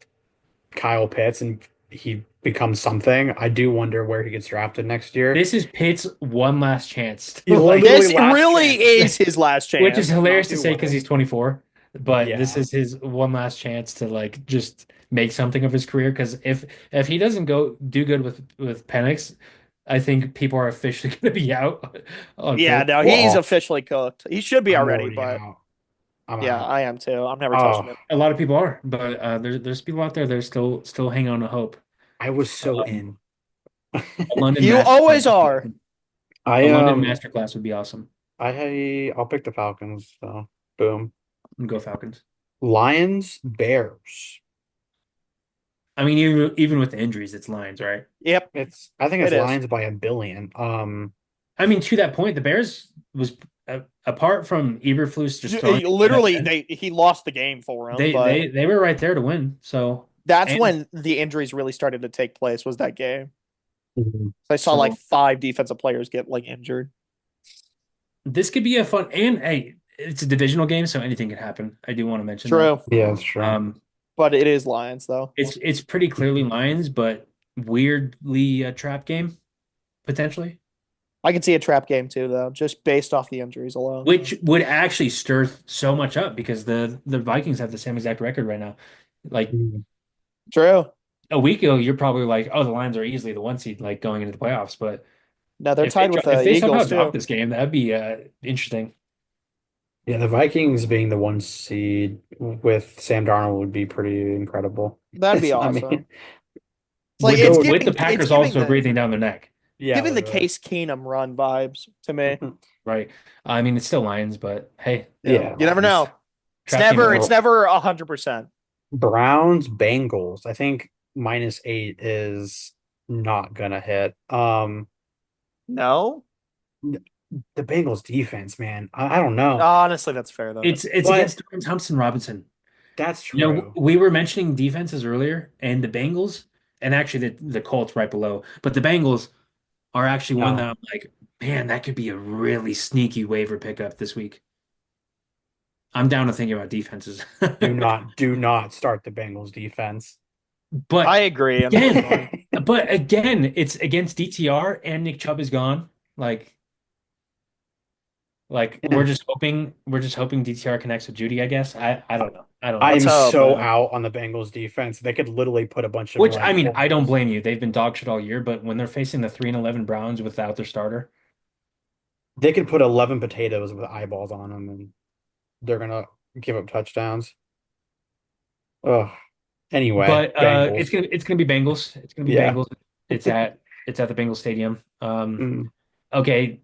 Kyle Pitts and he becomes something, I do wonder where he gets drafted next year. This is Pitt's one last chance to He's like, literally This last really chance is his last which is chance. not hilarious to do say because well. he's 24, but this Yeah. is his one last chance to like just make something of his career. Because if he doesn't go do good with Penix, I think people are officially going to be out on Yeah, Pitt. no, he's Well, officially cooked. He should be I'm already, already but out. I'm yeah, out. I am too. I'm never Oh, touching it. A lot of people are, but there's people out there that are still hanging on to hope. I was so Um, in. a London You masterclass always would be are. awesome. A I London masterclass would be awesome. I'll pick the Falcons, so boom. And go Falcons. Lions, Bears. I mean, even with the injuries, it's Lions, right? Yep, I think it's it is. Lions by a billion. I mean, to that point, the Bears was apart from Eberflus just throwing it at Literally, Ben, he lost the game for him, they but they they were right there to win. So that's and when the injuries really started to take place. Was that game? Mhm. I saw like so 5 defensive players get like injured. this could be a fun and hey, it's a divisional game, so anything can happen. I do want to mention that. True, Yeah, that's true. but it is Lions though. It's pretty clearly Lions, but weirdly a trap game potentially, I can see a trap game too, though, just based off the injuries alone. which would actually stir so much up because the Vikings have the same exact record right now. Like Mhm. True. a week ago, you're probably like, oh, the Lions are easily the one seed, like going into the playoffs. But No, they're tied with if the they somehow Eagles drop too. this game, that'd be interesting. Yeah, the Vikings being the one seed with Sam Darnold would be pretty incredible. That'd be I mean, awesome. It's like would it's go With the giving it's Packers giving also the breathing down their neck, yeah, giving the literally. Case Keenum run vibes to me. right? I mean, it's still Lions, but hey, Yeah, Yeah, you never Lions. know. It's trap game never ahead. it's never 100%. Browns, Bengals. I think -8 is not gonna hit. No, The Bengals defense, man. I don't know. honestly, that's fair though. It's But against Dorian Thompson Robinson. that's You know, true. we were mentioning defenses earlier, and the Bengals, and actually the Colts right below, but the Bengals are actually one that No, I'm like, man, that could be a really sneaky waiver pickup this week. I'm down to thinking about defenses. do not start the Bengals defense. I But agree, again, unfortunately. it's against DTR and Nick Chubb is gone. Like we're just hoping DTR connects with Judy, I guess. I don't know. I don't I know. Let's am hope, so man. out on the Bengals defense. They could literally put a bunch of Which I like mean, I don't holes. blame you. They've been dog shit all year, but when they're facing the 3-11 Browns without their starter, They could put 11 potatoes with eyeballs on them, and they're gonna give up touchdowns. Ugh. Anyway, but Bengals. it's gonna be Bengals. It's gonna be Yeah. Bengals. It's at it's at the Bengals Stadium. Mm. Okay,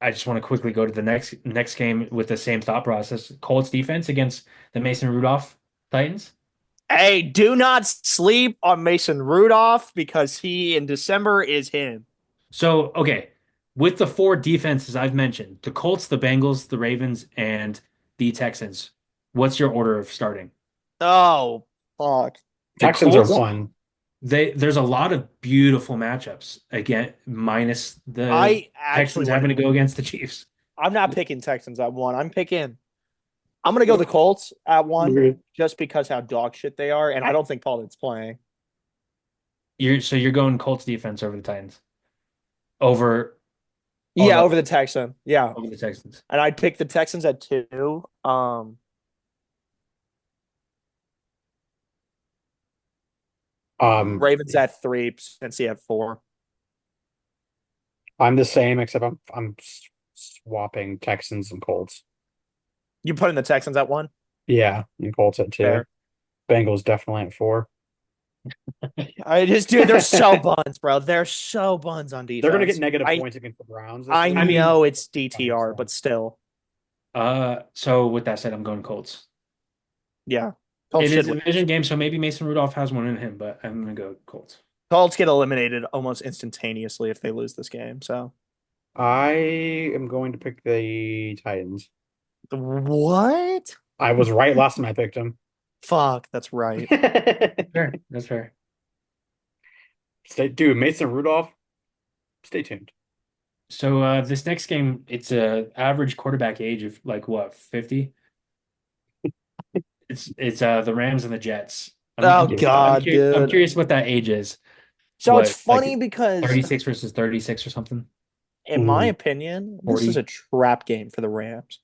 I just want to quickly go to the next game with the same thought process. Colts defense against the Mason Rudolph Titans. Hey, do not sleep on Mason Rudolph because he in December is him. So, okay, with the four defenses I've mentioned, the Colts, the Bengals, the Ravens, and the Texans, what's your order of starting? Oh, fuck. The Texans are Colts, one. there's a lot of beautiful matchups again, minus the I actually Texans want having to go against the Chiefs. I'm not picking Texans at one. I'm gonna go the Colts at one Agreed. just because how dog shit they are, and I don't think Pollard's playing. You're going Colts defense over the Titans, over Yeah, the over the Texan. Yeah. over the Texans. And I'd pick the Texans at 2. Um, Ravens at 3, Cincy at 4. I'm the same, except I'm swapping Texans and Colts. You put in the Texans at 1? Yeah, and Colts at two. Fair. Bengals definitely at four. I just, dude, they're so buns, bro. They're so buns on They're gonna get defense. negative I points against the Browns this I I week. mean, know it's That makes DTR, but sense. still, so with that said, I'm going Colts. yeah. Colts It is should a win. division game, so maybe Mason Rudolph has one in him, but I'm gonna go Colts. Colts get eliminated almost instantaneously if they lose this game. So I am going to pick the Titans. what? I was right last time I picked them. Fuck, that's right. Fair. That's fair. Dude, Mason Rudolph, stay tuned. So this next game, it's a average quarterback age of like what, 50? It's the Rams and the Jets. Oh God, I'm dude. curious what that age is. So it's What, funny like because 36 versus 36 or something? in my Mm, opinion, this is a 40? trap game for the Rams.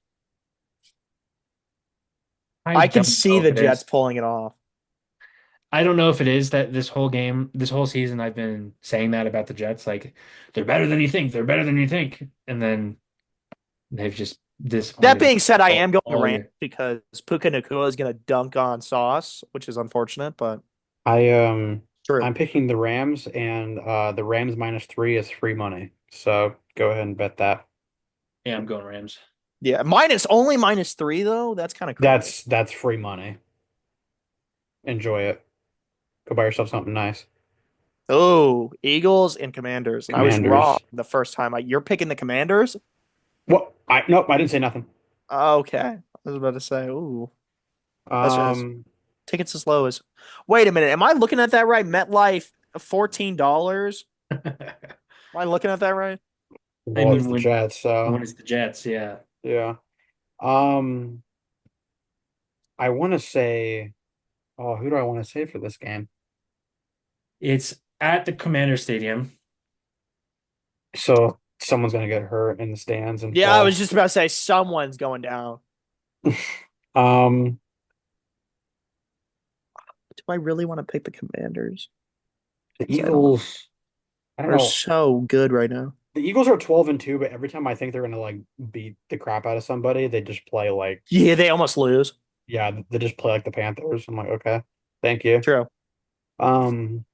I I can don't see know if the it Jets is. pulling it off. I don't know if it is that this whole game, this whole season, I've been saying that about the Jets. Like, they're better than you think. They're better than you think. And then they've just That disappointed me being said, I am going to all Rams year. because Puka Nacua is going to dunk on Sauce, which is unfortunate, but I true. I'm picking the Rams, and the Rams -3 is free money. So go ahead and bet that. Yeah, I'm going Rams. Yeah, only -3 though. That's kind of crazy. That's free money. Enjoy it. Go buy yourself something nice. Oh, Eagles and Commanders, and I was wrong Commanders. the first time. You're picking the Commanders? What? I Nope, I didn't say nothing. Okay, I was about to say, ooh, that's just Um, tickets as low as. Wait a minute, am I looking at that right? MetLife, $14. Am I looking at that right? I well, it's mean, the Jets, when so it's the Jets, yeah. yeah. Um, I want to say, oh, who do I want to say for this game? It's at the Commander Stadium. So someone's gonna get hurt in the stands and Yeah, I was fall. just about to say someone's going down. Um, Do I really want to pick the Commanders? the Because I don't. Eagles, I don't They're know. so good right now. The Eagles are 12-2, but every time I think they're gonna like beat the crap out of somebody, they just play like, Yeah, they almost lose. yeah, they just play like the Panthers. I'm like, okay, thank you. True. Um,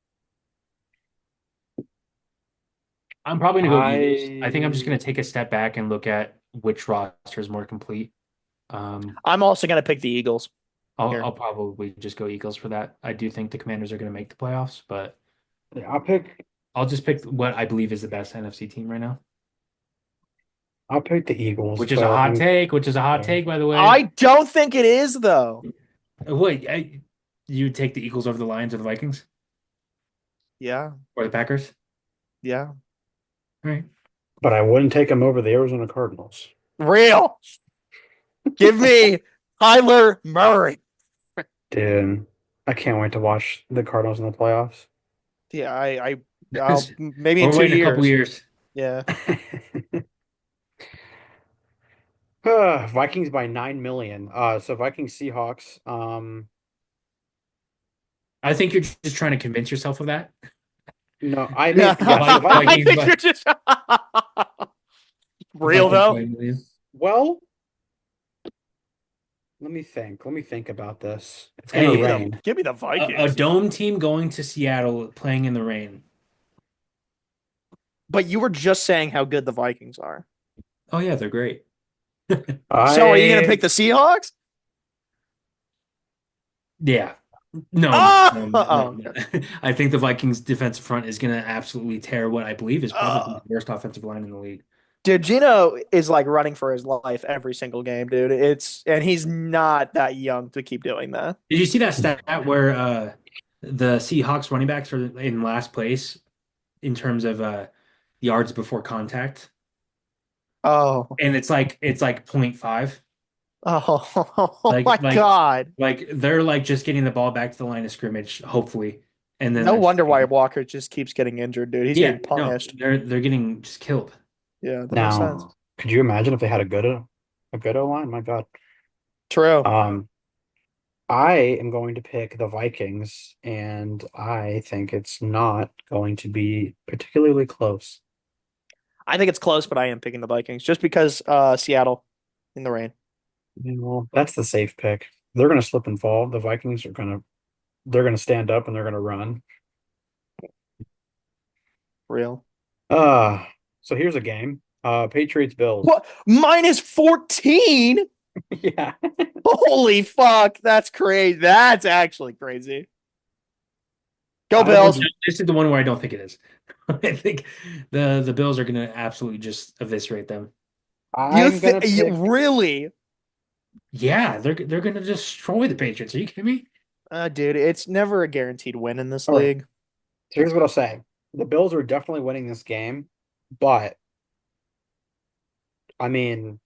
I'm probably gonna go Eagles. I think I'm just gonna I take a step back and look at which roster is more complete. Um, I'm also going to pick the Eagles here. I'll probably just go Eagles for that. I do think the Commanders are gonna make the playoffs, but yeah, I'll just pick what I believe is the best NFC team right now, I'll pick the Eagles, which is a but hot I'm take, which is a hot yeah. take, by the way. I don't think it is though. Wait, you take the Eagles over the Lions or the Vikings Yeah, or the Packers? yeah. All right. But I wouldn't take them over the Arizona Cardinals. Real. Give me Tyler Murray. Dude, I can't wait to watch the Cardinals in the playoffs. Yeah, I'll maybe in We're two waiting a couple years. years. Yeah. Vikings by 9 million. So Vikings Seahawks. I think you're just trying to convince yourself of that. No, I Yeah. mean, yes, the I Vikings Vikings. think by you're just real Vikings by though. a million. Well, let me think. Let me think about this. It's gonna Give me Hey, the rain. give me the a Vikings. dome team going to Seattle playing in the rain. But you were just saying how good the Vikings are. Oh yeah, they're great. So are you gonna pick I the Seahawks? Yeah. No, I'm not. Oh, No, I'm not. No, oh, I'm okay. not. I think the Vikings defensive front is going to absolutely tear what I believe is probably Uh, the worst offensive line in the league. dude, Gino is like running for his life every single game, dude. And he's not that young to keep doing that. Did you see that stat where the Seahawks running backs are in last place in terms of yards before contact? Oh, And it's like 0.5. oh, my Like like God. like they're like just getting the ball back to the line of scrimmage, hopefully. And then No that's wonder why Walker just keeps getting injured, dude. He's yeah, getting no, punished. they're getting just killed. Yeah, that makes sense. now, could you imagine if they had a good O line? My God. True. Um, I am going to pick the Vikings, and I think it's not going to be particularly close. I think it's close, but I am picking the Vikings just because Seattle in the rain. Well, that's the safe pick. They're going to slip and fall. The Vikings are they're going to stand up and they're going to run. Real. Uh, so here's a game. Patriots Bills. What? Minus 14? Yeah. Holy fuck. That's crazy. That's actually crazy. Go I Bills. would This is the one where I don't think it is. I think the Bills are going to absolutely just eviscerate them. You I'm think gonna pick really? Yeah, they're going to destroy the Patriots. Are you kidding me? Dude, it's never a guaranteed win in this all right. league. So here's what I'll say. The Bills are definitely winning this game, but I mean,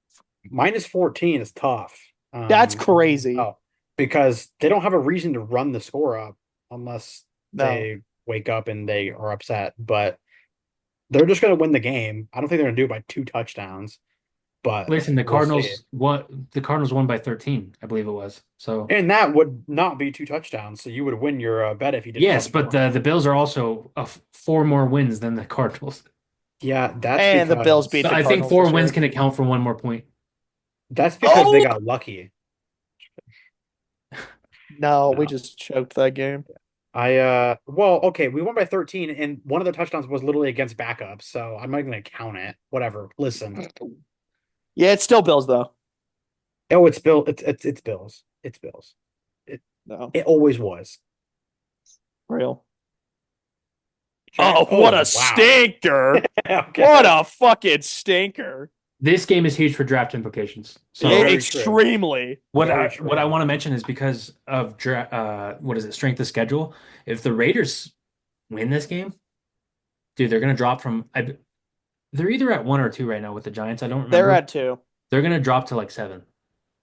minus 14 is tough. That's crazy. Oh, because they don't have a reason to run the score up unless No. they wake up and they are upset. But they're just going to win the game. I don't think they're going to do it by 2 touchdowns, but Listen, we'll see. the Cardinals won by 13, I believe it was. So, And that would not be 2 touchdowns, so you would win your bet if you did yes, one but more. the Bills are also four more wins than the Cardinals. Yeah, And the Bills beat So the I think Cardinals four this wins year. can account for one more point. that's because they Oh got lucky. no, we No. just choked that game. Well, okay, we won by 13 and one of the touchdowns was literally against backup, so I'm not gonna count it. Whatever. Listen. Yeah, it's still Bills though. Oh, it's Bill it's Bills. It's Bills. It No, it always was. real. Jack. Oh, what Oh, a wow. stinker. What Okay. a fucking stinker. This game is huge for draft implications. It's So very true. Extremely. Very what I true. want to mention is because of what is it, strength of schedule. If the Raiders win this game, dude, they're gonna drop they're either at 1 or 2 right now with the Giants. I don't They're remember. at two. They're gonna drop to like 7,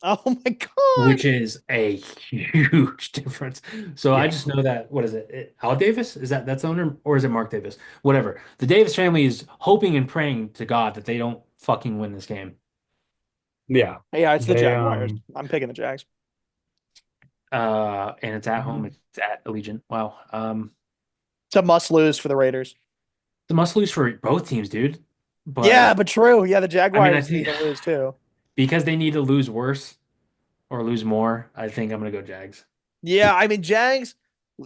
Oh my God. which is a huge difference. So I Yeah. just know that what is Al Davis? That's the owner or is it Mark Davis? Whatever. The Davis family is hoping and praying to God that they don't fucking win this game. Yeah. Yeah, it's the They Jaguars. I'm picking the Jags. And it's at home. It's at Allegiant. Wow. It's a must lose for the Raiders. The must lose for both teams, dude. Yeah, But but true. Yeah, the I mean, I Jaguars need think to lose too. because they need to lose worse or lose more, I think I'm gonna go Jags. Yeah, I mean, Jags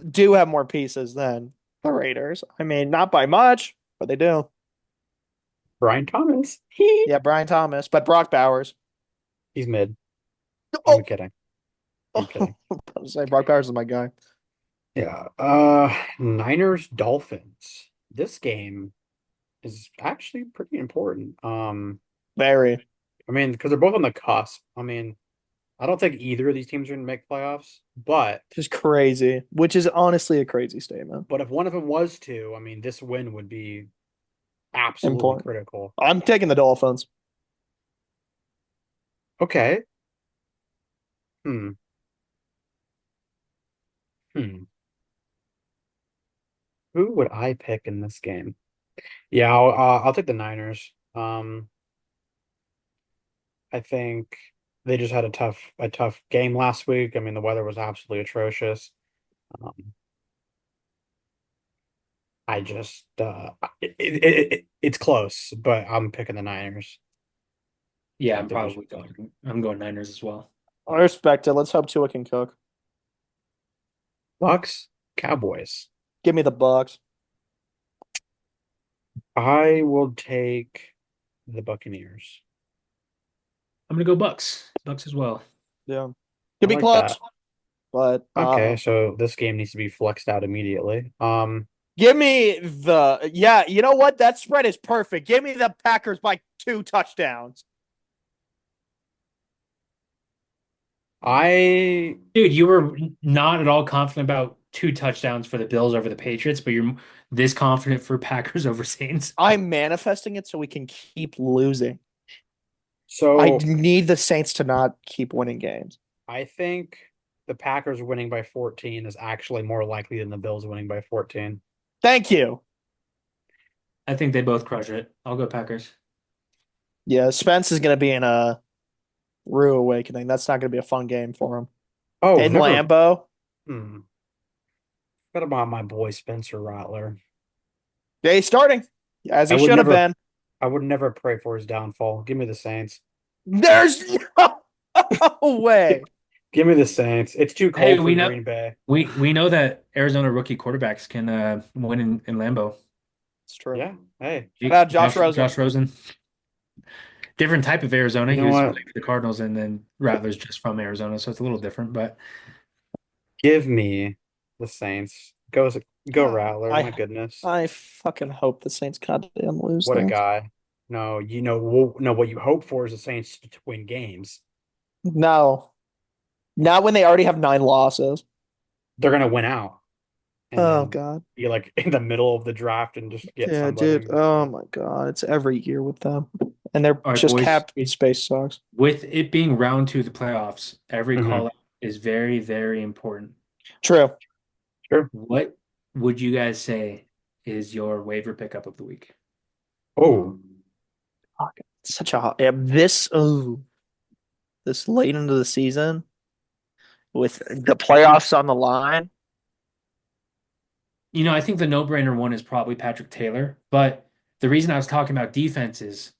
do have more pieces than the Raiders. I mean, not by much, but they do. Brian Thomas. Yeah, Brian Thomas, but Brock Bowers. He's mid. I'm Oh, kidding. I'm oh, kidding. I was about to say Brock Bowers is my guy. Yeah. Niners Dolphins. This game is actually pretty important. Very. I mean, because they're both on the cusp. I mean, I don't think either of these teams are going to make playoffs, Just crazy, which is honestly a crazy statement. but if one of them was to, I mean, this win would be absolutely Important. critical. I'm taking the Dolphins. Okay. Hmm. Hmm. Who would I pick in this game? Yeah, I'll take the Niners. I think they just had a tough game last week. I mean, the weather was absolutely atrocious. Um, I just it's close, but I'm picking the Niners. Yeah, That division. I'm going Niners as well. I respect it. Let's hope Tua can cook. Bucks, Cowboys. Give me the Bucks. I will take the Buccaneers. I'm gonna go Bucks. Bucks as well. Yeah, I could be like close, that. but Okay, so this game needs to be flexed out immediately. give me the yeah. You know what? That spread is perfect. Give me the Packers by 2 touchdowns. I Dude, you were not at all confident about 2 touchdowns for the Bills over the Patriots, but you're this confident for Packers over Saints. I'm manifesting it so we can keep losing. I so need the Saints to not keep winning games. I think the Packers winning by 14 is actually more likely than the Bills winning by 14. Thank you. I think they both crush it. I'll go Packers. Yeah, Spence is going to be in a rude awakening. That's not going to be a fun game for him. Oh, in never. Lambeau. Hmm. What about my boy Spencer Rattler? Yeah, he's starting as I he would should have never. been. I would never pray for his downfall. Give me the Saints. There's no way. Give me the Saints. It's too Hey, cold for Green Bay. we know that Arizona rookie quarterbacks can win in Lambeau. It's true. Yeah. Hey, Shout out Josh Rosen. Josh Rosen, different type of Arizona. you He know was what? playing for the Cardinals, and then Rattler's just from Arizona, so it's a little different. But Give me the Saints. Go God, Rattler. My I goodness. I fucking hope the Saints goddamn lose What a this. guy. No, no, what you hope for is the Saints to win games. No, not when they already have 9 losses. They're gonna win out and Oh then God. be like in the middle of the draft and just get Yeah, somebody dude. and be Oh fine. my God. It's every year with them. And they're all right, just boys, cap space sucks. with it being round two of the playoffs, every call Hmm. out is very, very important. True. Sure. What would you guys say is your waiver pickup of the week? Oh, Fuck. Such a this late into the season with the playoffs on the line. I think the no-brainer one is probably Patrick Taylor, but the reason I was talking about defenses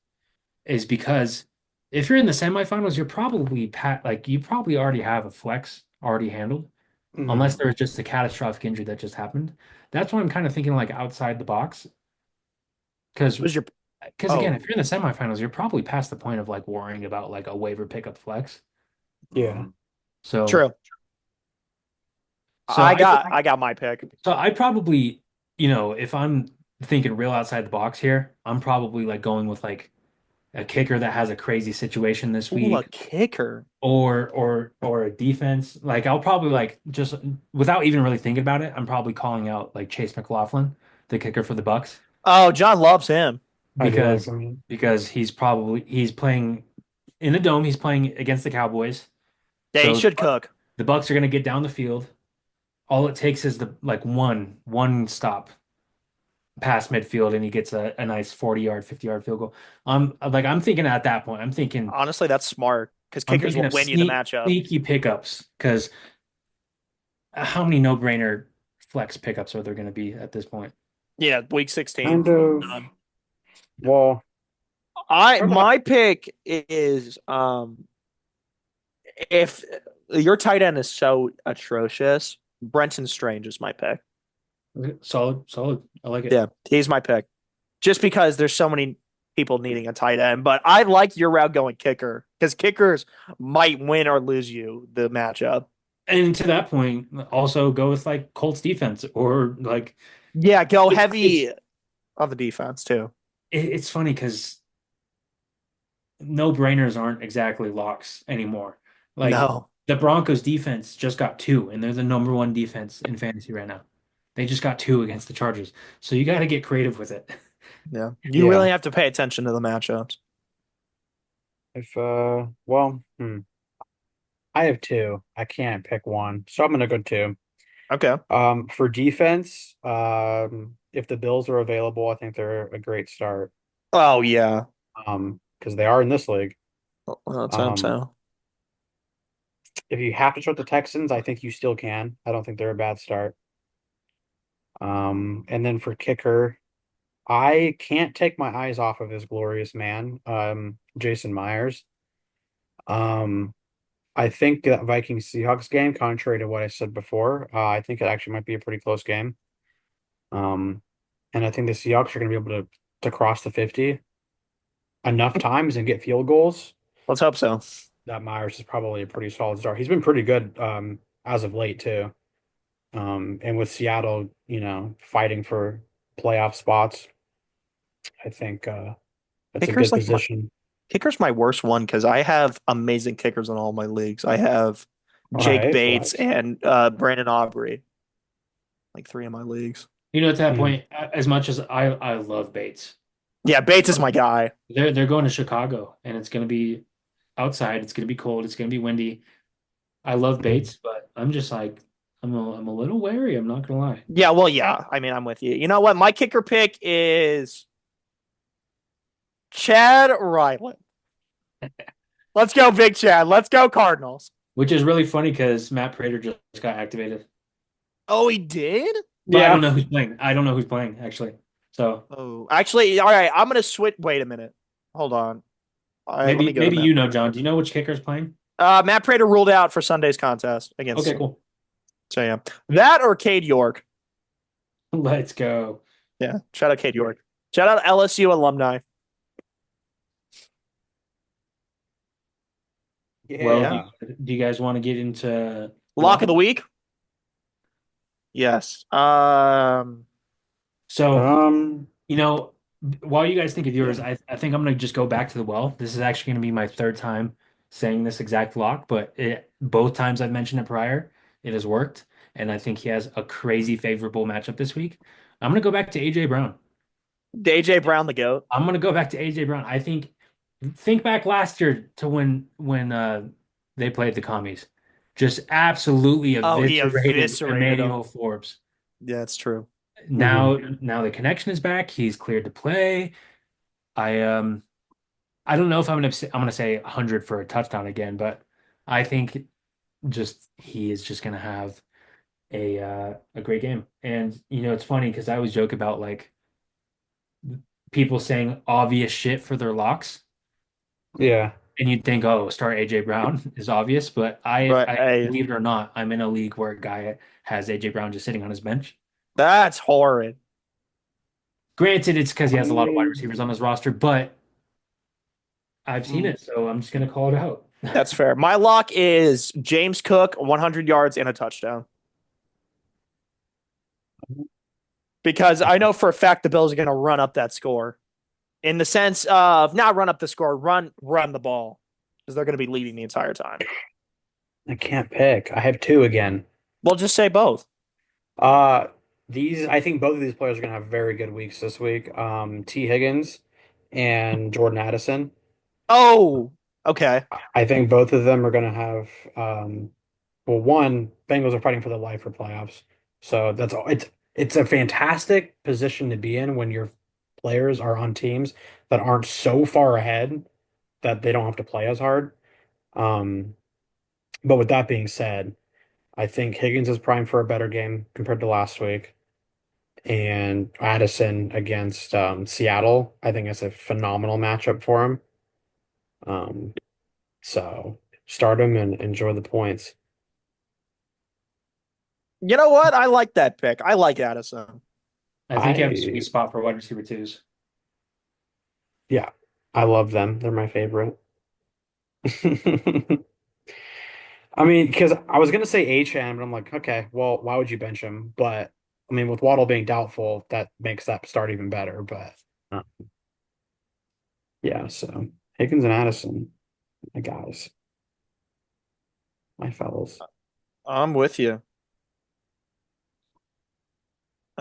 is because if you're in the semifinals, you're probably like you probably already have a flex already handled, unless hmm. there was just a catastrophic injury that just happened. That's why I'm kind of thinking like outside the box, because Who's your again, if oh you're in the semifinals, you're probably past the point of like worrying about like a waiver pickup flex. Yeah. So true. so I I got my pick. so I probably, if I'm thinking real outside the box here, I'm probably like going with like a kicker that has a crazy situation this Ooh, a week kicker. or a defense. Like I'll probably like just without even really thinking about it, I'm probably calling out like Chase McLaughlin, the kicker for the Bucks, Oh, John loves him. I do like because them. he's playing in the dome, he's playing against the Cowboys. Yeah, he So should cook. the Bucks are going to get down the field. All it takes is the like one stop past midfield and he gets a nice 40-yard, 50-yard field goal. I'm thinking at that point, Honestly, that's smart because I'm kickers thinking will of win you the matchup. sneaky pickups because how many no-brainer flex pickups are there going to be at this point? Yeah, week 16. Kind of. None. Well, I what about my pick is if your tight end is so atrocious, Brenton Strange is my pick. Solid, solid. I like it. Yeah, he's my pick. Just because there's so many people needing a tight end, but I like your route going kicker because kickers might win or lose you the matchup. And to that point, also go with like Colts defense or like Yeah, go it's heavy on the defense too. it's funny because no-brainers aren't exactly locks anymore. Like No. the Broncos defense just got two, and they're the number one defense in fantasy right now. They just got two against the Chargers. So you got to get creative with it. Yeah. You yeah. really have to pay attention to the matchups. If well, I have two. I can't pick one, so I'm gonna go two. Okay. For defense, if the Bills are available, I think they're a great start. Oh yeah. Because they are in this league. Well, that's what I'm Um, saying. if you have to start the Texans, I think you still can. I don't think they're a bad start. And then for kicker, I can't take my eyes off of this glorious man, Jason Myers. Um, I think that Vikings Seahawks game, contrary to what I said before, I think it actually might be a pretty close game. Um, and I think the Seahawks are going to be able to cross the 50 enough times and get field goals. Let's hope so. That Myers is probably a pretty solid start. He's been pretty good as of late too. And with Seattle, fighting for playoff spots, I think that's a Kickers good like my position. Kicker's my worst one because I have amazing kickers in all my leagues. I have All Jake right, Bates flex. and Brandon Aubrey, like three of my leagues. To that Hmm. point, as much as I love Bates, Yeah, Bates is my guy. they're going to Chicago, and it's going to be outside. It's going to be cold. It's going to be windy. I love Hmm. Bates, but I'm just like I'm a little wary. I'm not gonna lie. Yeah, well, yeah. I mean, I'm with you. You know what? My kicker pick is Chad Ryland. Let's go, Big Chad. Let's go, Cardinals. which is really funny because Matt Prater just got activated. Oh, he did? But I don't Yeah. know who's playing. I don't know who's playing actually. So Oh, actually, all right. I'm gonna switch. Wait a minute. Hold on. All right, let me go to maybe Matt you know, Prater. John. Do you know which kicker's playing? Matt Prater ruled out for Sunday's contest against. Okay, cool. So yeah, that or Cade York. Let's go. Yeah, shout out Cade York. Shout out LSU alumni. Well, Yeah, Yeah. do you guys want to get into the lock of the lock? week. Yes. So, Um, while you guys think of yours, yeah. I think I'm gonna just go back to the well. This is actually gonna be my third time saying this exact lock, but both times I've mentioned it prior, it has worked, and I think he has a crazy favorable matchup this week. I'm gonna go back to AJ Brown. AJ Brown, the goat. I'm gonna go back to AJ Brown. I think back last year to when they played the commies. Just absolutely Oh, he eviscerated eviscerated him. Emmanuel Forbes. Yeah, it's true. Hmm. Now the connection is back. He's cleared to play. I um I don't know if I'm gonna say 100 for a touchdown again, but I think just he is just gonna have a great game. And it's funny because I always joke about like people saying obvious shit for their locks. Yeah. And you'd think, oh, start AJ Brown is obvious, but But I hey, believe it or not, I'm in a league where a guy has AJ Brown just sitting on his bench. that's horrid. Granted, it's because he has a lot of wide I, receivers on his roster, but I've seen mm, it, so I'm just gonna call it out. That's fair. My lock is James Cook, 100 yards and a touchdown. Because I know for a fact the Bills are going to run up that score in the sense of not run up the score, run the ball because they're going to be leading the entire time. I can't pick. I have two again. We'll just say both. Uh, I think both of these players are gonna have very good weeks this week. T. Higgins and Jordan Addison. Oh, okay. I think both of them are gonna have, well, one, Bengals are fighting for their life for playoffs. So that's all. It's a fantastic position to be in when your players are on teams that aren't so far ahead that they don't have to play as hard. Um, but with that being said, I think Higgins is primed for a better game compared to last week. And Addison against Seattle, I think it's a phenomenal matchup for him. Um, so start him and enjoy the points. You know what? I like that pick. I like Addison. I think you have a sweet I spot for wide receiver twos. Yeah, I love them. They're my favorite. I mean, because I was gonna say HN, but I'm like, okay, well, why would you bench him? But I mean, with Waddle being doubtful, that makes that start even better. But uh, yeah, so Higgins and Addison, my guys, my fellows. I'm with you.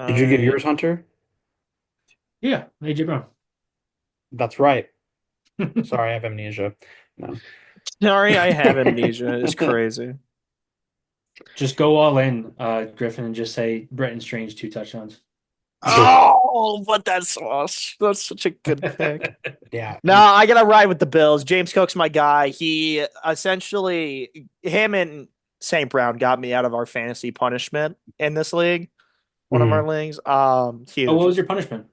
Did you give I yours, Hunter? Yeah, AJ Brown. That's right. Sorry, I have amnesia. No. sorry, I have amnesia. It's crazy. Just go all in, Griffin, and just say Bretton Strange 2 touchdowns. Oh, but that's such a good pick. Yeah, No, I gotta ride with the Bills. James Cook's my guy. He essentially him and St. Brown got me out of our fantasy punishment in this league, one of our mhm. leagues. Oh, what Huge. was your punishment?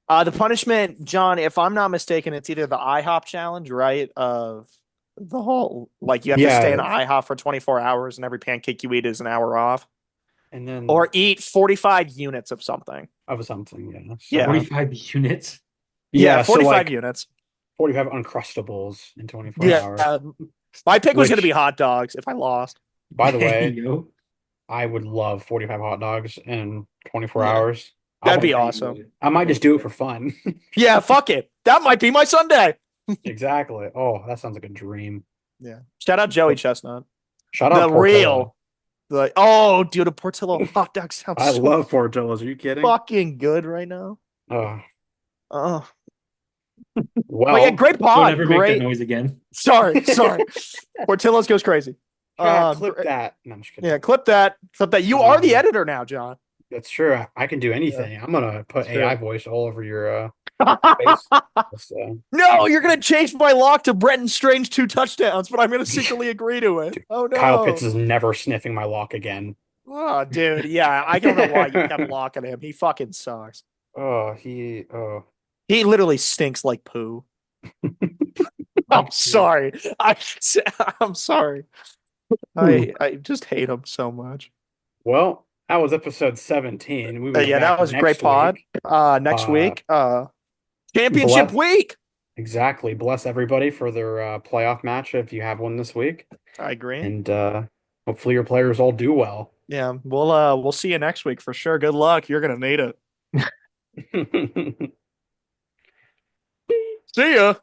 The punishment, John, if I'm not mistaken, it's either the IHOP challenge, right? Of the whole like you have to stay in Yeah, IHOP for 24 hours and every pancake you eat is an hour off. and then Or eat 45 units of something. of something, yeah. Yeah. So 45 units? Yeah, yeah, so 45 like units. 45 Uncrustables in 24 Yeah. hours. My pick was gonna be Which, hot dogs if I lost. by the Hey, way, yo. I would love 45 hot dogs in 24 Yeah. hours. I That'd would, be Hey, awesome. yo. I might just do it for fun. Yeah, fuck it. That might be my Sunday. Exactly. Oh, that sounds like a dream. Yeah. Shout out Joey Chestnut. Shout out The Portillo. real. The oh, dude, a Portillo hot dog sounds I so love Portillo's. Are you kidding? fucking good right now. Oh, Oh. But yeah, well, great Don't pod. ever make that Great. noise again. Sorry. Portillo's goes crazy. clip that. No, I'm just kidding. Yeah, clip that. Clip that. You are the Um, editor now, John. That's true. I can do Yeah, anything. I'm gonna put it's AI true. voice all over your face. So, No, you're gonna change my lock to Brenton Strange 2 touchdowns, but I'm gonna secretly agree to it. dude, Oh Kyle Pitts no. is never sniffing my lock again. Oh, dude. Yeah, I don't know why you kept locking him. He fucking sucks. Oh. He literally stinks like poo. I'm sorry. I I'm sorry. I just hate him so much. Well, that was episode 17. We will be Yeah, that back was a great next pod. week. Next Uh, week, championship bless week. exactly. Bless everybody for their playoff match if you have one this week. I agree. And hopefully your players all do well. Yeah, we'll see you next week for sure. Good luck. You're gonna need it. See ya.